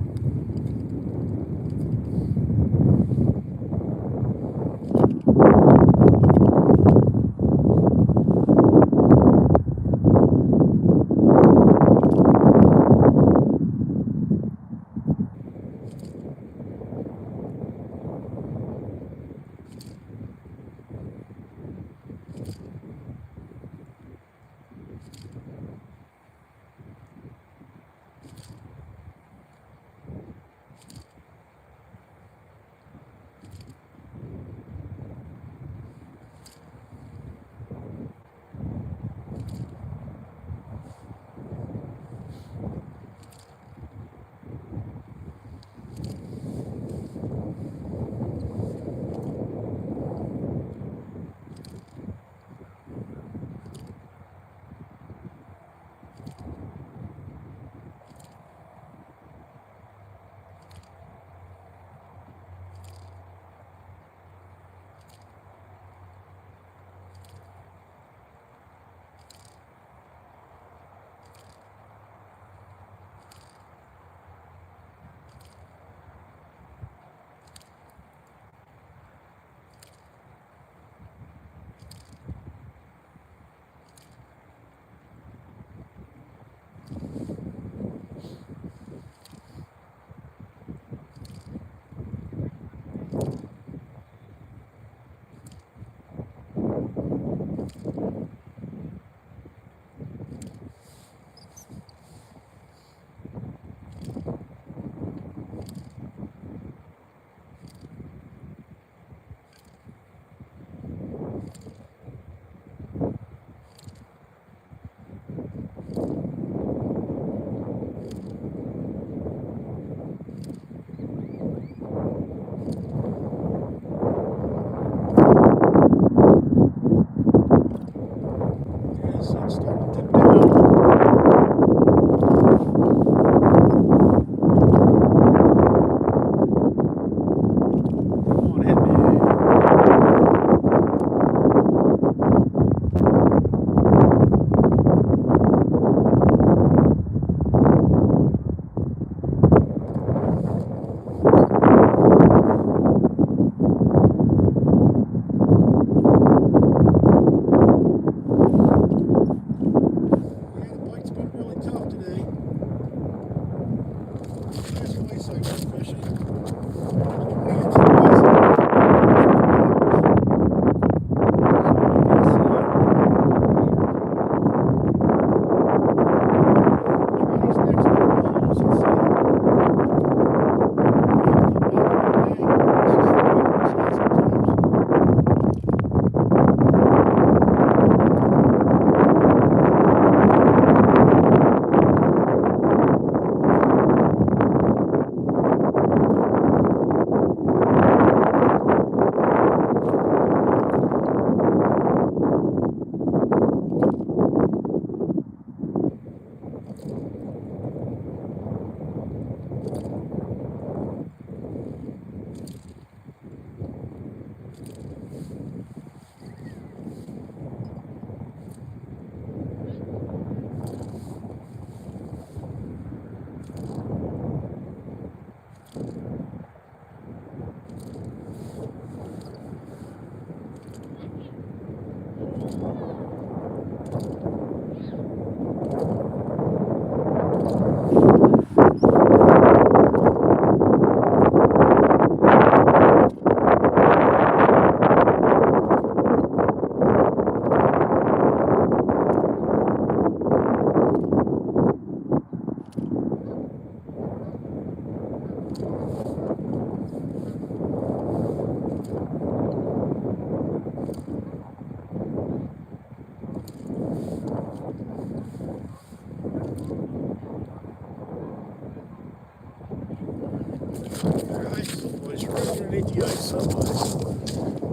someplace, right underneath the ice someplace.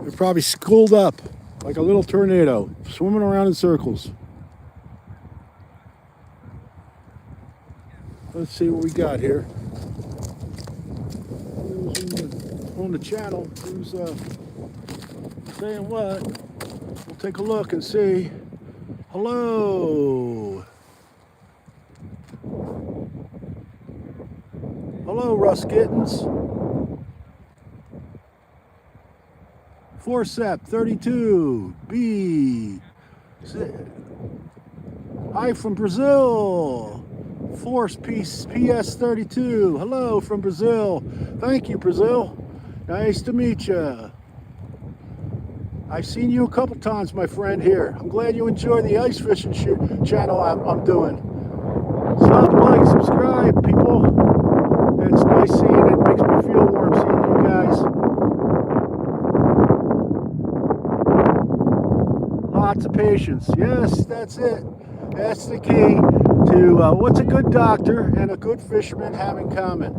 They're probably schooled up like a little tornado, swimming around in circles. Let's see what we got here. Who's on the channel? Who's saying what? We'll take a look and see. Hello. Hello, Russ Gittins. Forcep 32 B. Hi from Brazil. Force Piece PS 32. Hello from Brazil. Thank you, Brazil. Nice to meet you. I've seen you a couple times, my friend, here. I'm glad you enjoy the ice fishing channel I'm doing. Stop, like, subscribe, people. It's nice seeing it. Makes me feel warm seeing you guys. Lots of patience. Yes, that's it. That's the key to what's a good doctor and a good fisherman have in common.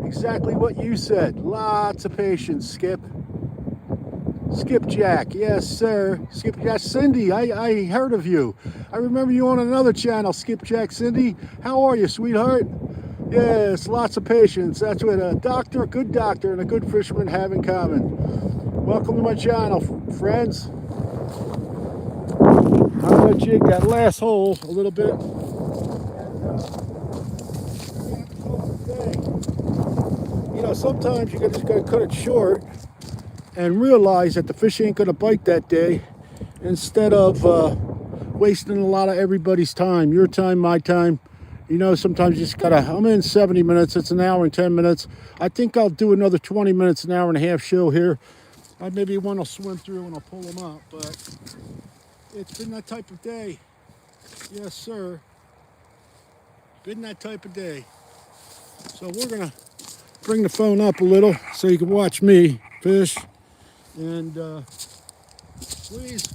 Exactly what you said. Lots of patience, Skip. Skipjack, yes sir. Skipjack, Cindy, I heard of you. I remember you on another channel, Skipjack Cindy. How are you, sweetheart? Yes, lots of patience. That's what a doctor, a good doctor, and a good fisherman have in common. Welcome to my channel, friends. I'm gonna jig that last hole a little bit. You know, sometimes you just gotta cut it short and realize that the fish ain't gonna bite that day, instead of wasting a lot of everybody's time, your time, my time. You know, sometimes you just gotta, I'm in 70 minutes, it's an hour and 10 minutes. I think I'll do another 20 minutes, an hour and a half show here. Maybe one will swim through and I'll pull them up, but it's been that type of day. Yes, sir. Been that type of day. So we're gonna bring the phone up a little so you can watch me fish. And please,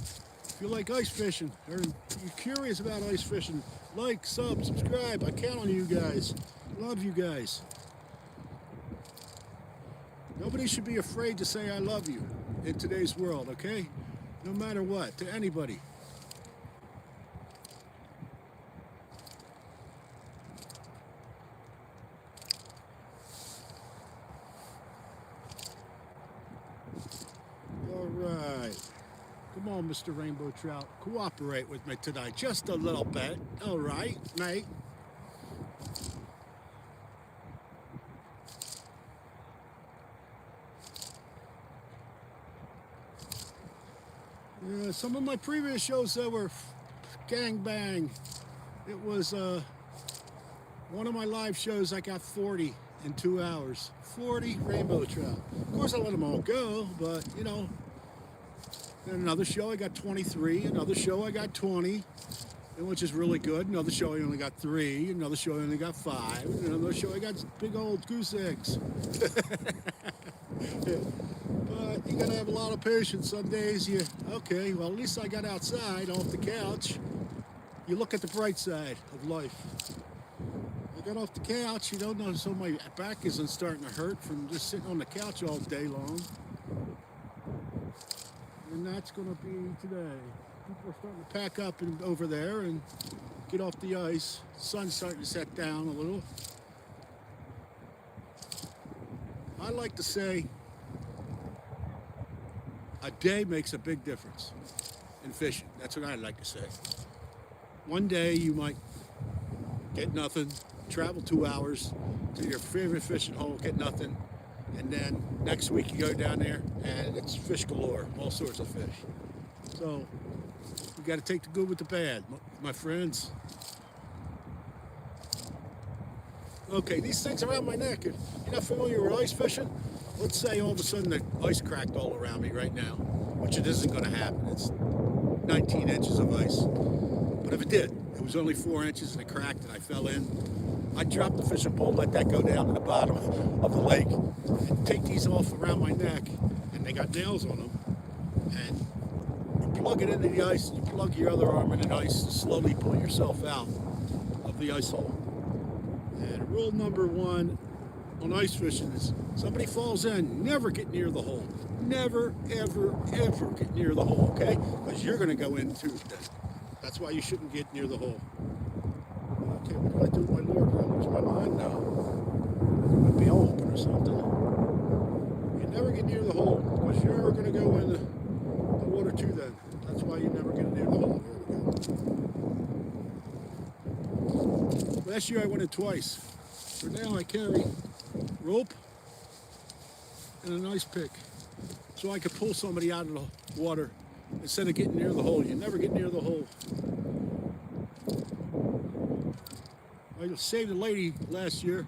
if you like ice fishing or you're curious about ice fishing, like, sub, subscribe. I count on you guys. Love you guys. Nobody should be afraid to say I love you in today's world, okay? No matter what, to anybody. All right. Come on, Mr. Rainbow Trout. Cooperate with me tonight. Just a little bit. All right, mate. Yeah, some of my previous shows that were gangbang. It was one of my live shows. I got 40 in 2 hours. 40 rainbow trout. Of course, I let them all go, but you know. Then another show I got 23. Another show I got 20, which is really good. Another show I only got 3. Another show I only got 5. Another show I got big old goose eggs. But you gotta have a lot of patience. Some days okay, well, at least I got outside off the couch. You look at the bright side of life. I got off the couch, you know, so my back isn't starting to hurt from just sitting on the couch all day long. And that's gonna be today. People are starting to pack up over there and get off the ice. The sun's starting to set down a little. I like to say a day makes a big difference in fishing. That's what I like to say. One day you might get nothing, travel 2 hours to your favorite fishing hole, get nothing, and then next week you go down there and it's fish galore, all sorts of fish. So you got to take the good with the bad, my friends. Okay, these things around my neck, you're not familiar with ice fishing? Let's say all of a sudden the ice cracked all around me right now, which it isn't going to happen. It's 19 inches of ice. But if it did, it was only 4 inches and it cracked and I fell in. I'd drop the fishing pole, let that go down to the bottom of the lake, and take these off around my neck, and they got nails on them. And you plug it into the ice, you plug your other arm in the ice to slowly pull yourself out of the ice hole. And rule number 1, on ice fishing is somebody falls in, never get near the hole. Never, ever, ever get near the hole, okay? Because you're going to go in too. That's why you shouldn't get near the hole. Okay, what do I do with my lure? I lose my mind now. Might be open or something. You never get near the hole because you're going to go in the water too then. That's why you never get near the hole. Last year I went in twice. For now I carry rope and an ice pick so I could pull somebody out of the water instead of getting near the hole. You never get near the hole. I saved a lady last year,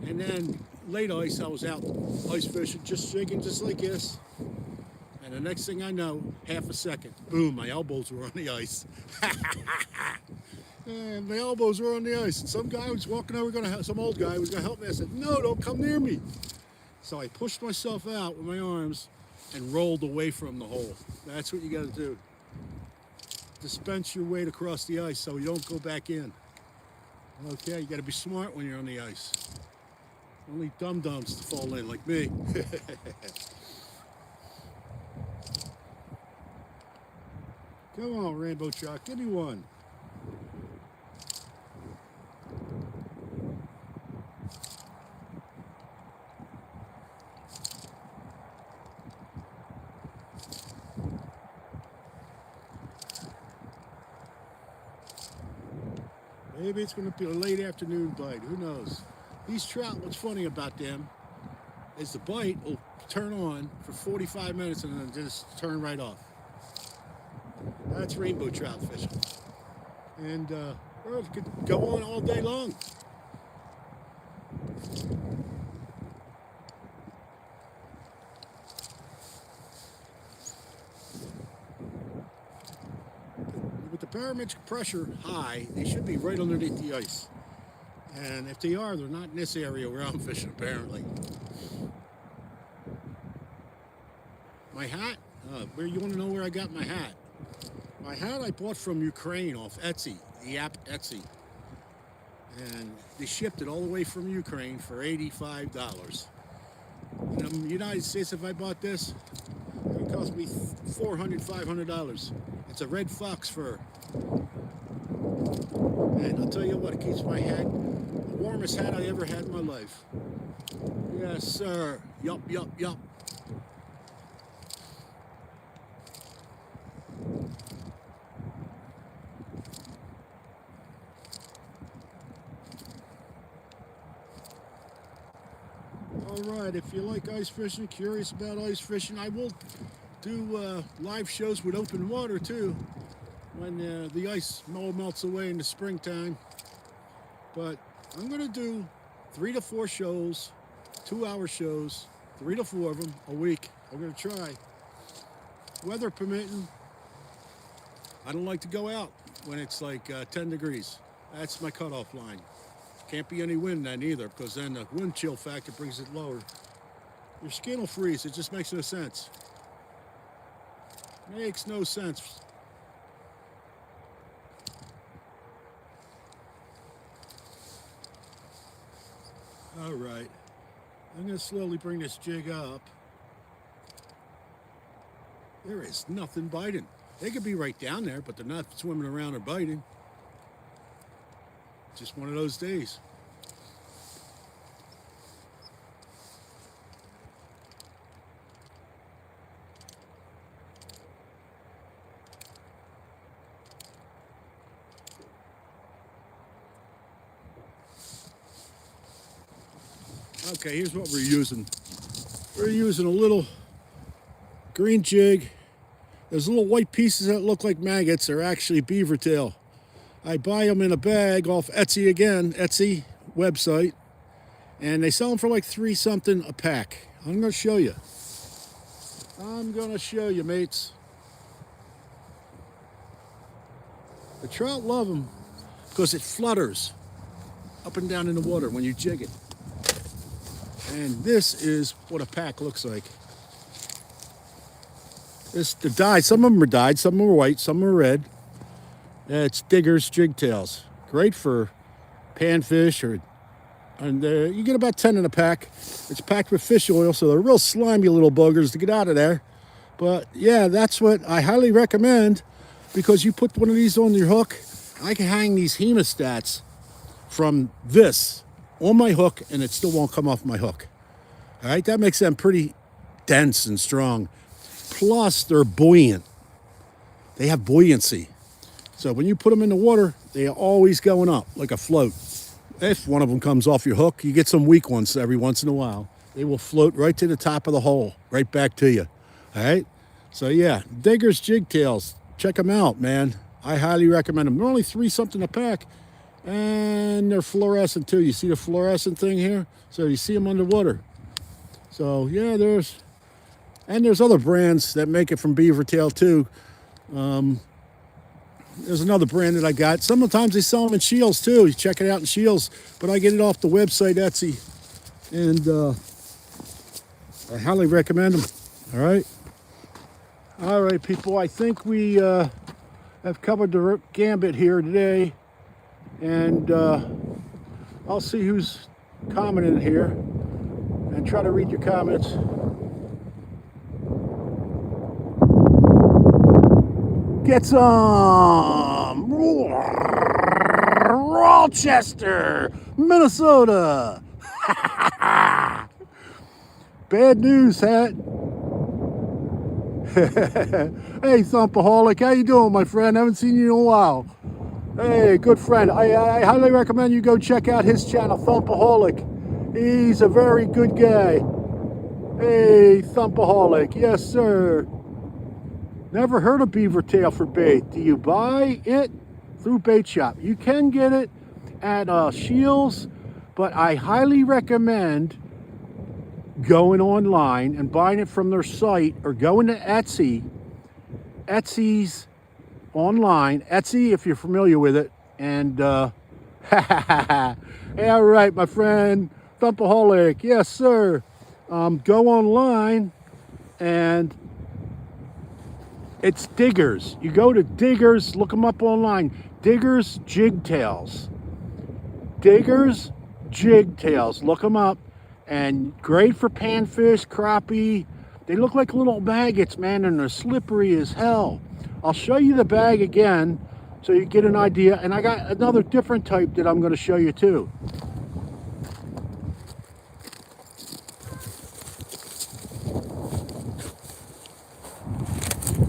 and then late ice I was out ice fishing, just jigging just like this. And the next thing I know, half a second, boom, my elbows were on the ice. And my elbows were on the ice. And some guy was walking over, some old guy was gonna help me. I said, no, don't come near me. So I pushed myself out with my arms and rolled away from the hole. That's what you gotta do. Dispense your weight across the ice so you don't go back in. Okay, you gotta be smart when you're on the ice. Only dum-dums to fall in like me. Come on, Rainbow Trout, give me one. Maybe it's going to be a late afternoon bite. Who knows? These trout, what's funny about them is the bite will turn on for 45 minutes and then just turn right off. That's rainbow trout fishing. And well, it could go on all day long. With the barometric pressure high, they should be right underneath the ice. And if they are, they're not in this area where I'm fishing, apparently. My hat? Where you want to know where I got my hat? My hat I bought from Ukraine off Etsy, the app Etsy. And they shipped it all the way from Ukraine for $85. And in the United States, if I bought this, it would cost me $400, $500. It's a red fox fur. And I'll tell you what, it keeps my hat the warmest hat I ever had in my life. Yes, sir. Yup, yup, yup. All right, if you like ice fishing, curious about ice fishing, I will do live shows with open water too when the ice melts away in the springtime. But I'm going to do 3 to 4 shows, 2-hour shows, 3 to 4 of them a week. I'm going to try. Weather permitting, I don't like to go out when it's like 10 degrees. That's my cutoff line. Can't be any wind then either, because then the wind chill factor brings it lower. Your skin will freeze. It just makes no sense. Makes no sense. All right. I'm going to slowly bring this jig up. There is nothing biting. They could be right down there, but they're not swimming around or biting. Just one of those days. Okay, here's what we're using. We're using a little green jig. Those little white pieces that look like maggots are actually beaver tail. I buy them in a bag off Etsy again, Etsy website, and they sell them for like $3 something a pack. I'm going to show you. I'm going to show you, mates. The trout love them because it flutters up and down in the water when you jig it. And this is what a pack looks like. They're dyed. Some of them are dyed, some of them are white, some are red. It's Digger's jig tails. Great for panfish or And you get about 10 in a pack. It's packed with fish oil, so they're real slimy little buggers to get out of there. But yeah, that's what I highly recommend, because you put one of these on your hook. I can hang these hemostats from this on my hook and it still won't come off my hook. All right, that makes them pretty dense and strong. Plus, they're buoyant. They have buoyancy. So when you put them in the water, they are always going up like a float. If one of them comes off your hook, you get some weak ones every once in a while. They will float right to the top of the hole, right back to you. All right? So yeah, Diggers Jig Tails. Check them out, man. I highly recommend them. They're only $3 something a pack, and they're fluorescent too. You see the fluorescent thing here? So you see them underwater. So yeah, there's other brands that make it from beaver tail too. There's another brand that I got. Sometimes they sell them in Shields too. You check it out in Shields, but I get it off the website Etsy, and I highly recommend them. All right, people. I think we have covered the gambit here today, and I'll see who's commenting here and try to read your comments. Get some Rochester, Minnesota. Bad news, Hat. Hey, Thumpaholic, how you doing, my friend? Haven't seen you in a while. Hey, good friend. I highly recommend you go check out his channel, Thumpaholic. He's a very good guy. Hey, Thumpaholic. Yes, sir. Never heard of beaver tail for bait. Do you buy it through bait shop? You can get it at Shields, but I highly recommend going online and buying it from their site, or going to Etsy. Etsy's online. Etsy, if you're familiar with it. And yeah, all right, my friend Thumpaholic. Yes, sir. Go online, and it's Diggers. You go to Diggers, look them up online. Diggers Jig Tails. Diggers Jig Tails. Look them up. And great for panfish, crappie. They look like little maggots, man, and they're slippery as hell. I'll show you the bag again so you get an idea. And I got another different type that I'm going to show you too.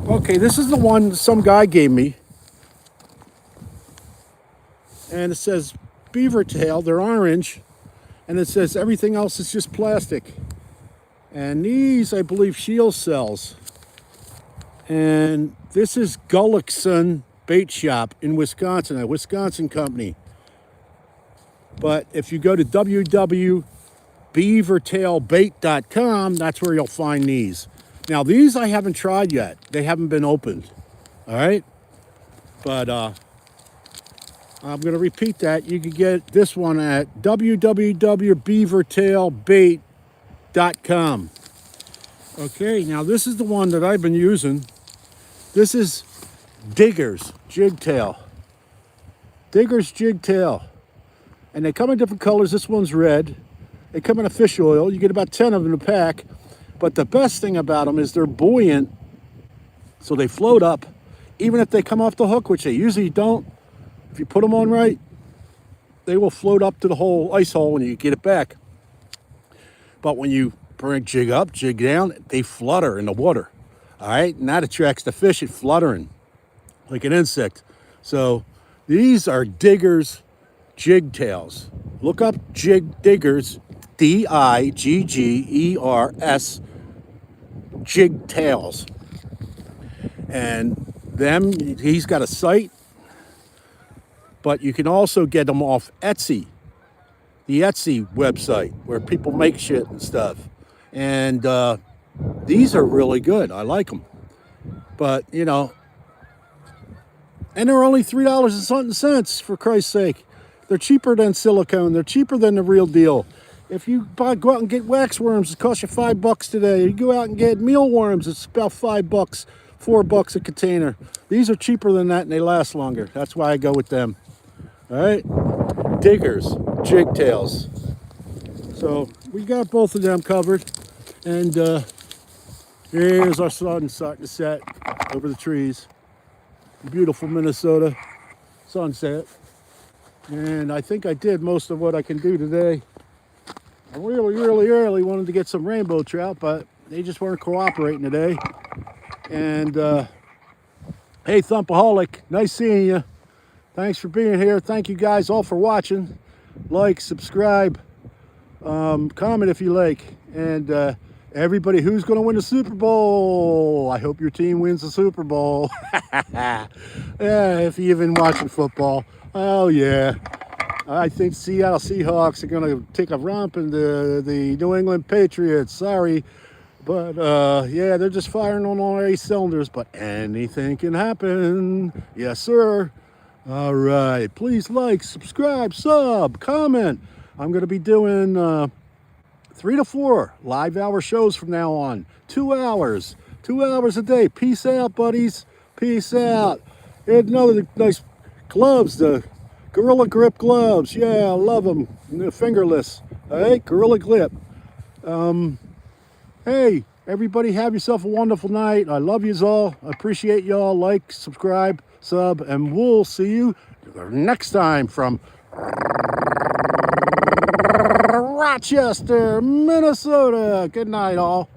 Okay, this is the one some guy gave me. And it says beaver tail. They're orange. And it says everything else is just plastic. And these, I believe, Shield sells. And this is Gullickson Bait Shop in Wisconsin, a Wisconsin company. But if you go to www.beavertailbait.com, that's where you'll find these. Now, these I haven't tried yet. They haven't been opened. All right? But I'm going to repeat that. You can get this one at www.beavertailbait.com. Okay, now this is the one that I've been using. This is Diggers Jig Tail. Diggers Jig Tail. And they come in different colors. This one's red. They come in a fish oil. You get about 10 of them in a pack. But the best thing about them is they're buoyant, so they float up. Even if they come off the hook, which they usually don't, if you put them on right, they will float up to the whole ice hole when you get it back. But when you bring jig up, jig down, they flutter in the water. All right, and that attracts the fish. It's fluttering like an insect. So these are Diggers Jig Tails. Look up Diggers, Diggers, Jig Tails. And them, he's got a site, but you can also get them off Etsy, the Etsy website where people make shit and stuff. And these are really good. I like them. But, you know, and they're only $3 and something cents, for Christ's sake. They're cheaper than silicone. They're cheaper than the real deal. If you go out and get wax worms, it costs you $5 today. You go out and get mealworms, it's about $5, $4 a container. These are cheaper than that and they last longer. That's why I go with them. All right, Diggers Jig Tails. So we got both of them covered. And here's our sun starting to set over the trees. Beautiful Minnesota sunset. And I think I did most of what I can do today. I really wanted to get some rainbow trout, but they just weren't cooperating today. And hey, Thumpaholic, nice seeing you. Thanks for being here. Thank you guys all for watching. Like, subscribe, comment if you like. And everybody, who's going to win the Super Bowl? I hope your team wins the Super Bowl. Yeah, if you've been watching football. Oh, yeah. I think Seattle Seahawks are going to take a romp into the New England Patriots. Sorry. But, yeah, they're just firing on all 8 cylinders. But anything can happen. Yes, sir. All right. Please like, subscribe, sub, comment. I'm going to be doing 3 to 4 live hour shows from now on. 2 hours. 2 hours a day. Peace out, buddies. Peace out. Here's another nice gloves, the Gorilla Grip gloves. Yeah, I love them. They're fingerless. All right, Gorilla Grip. Hey, everybody, have yourself a wonderful night. I love yous all. I appreciate y'all. Like, subscribe, sub, and we'll see you next time from Rochester, Minnesota. Good night, all.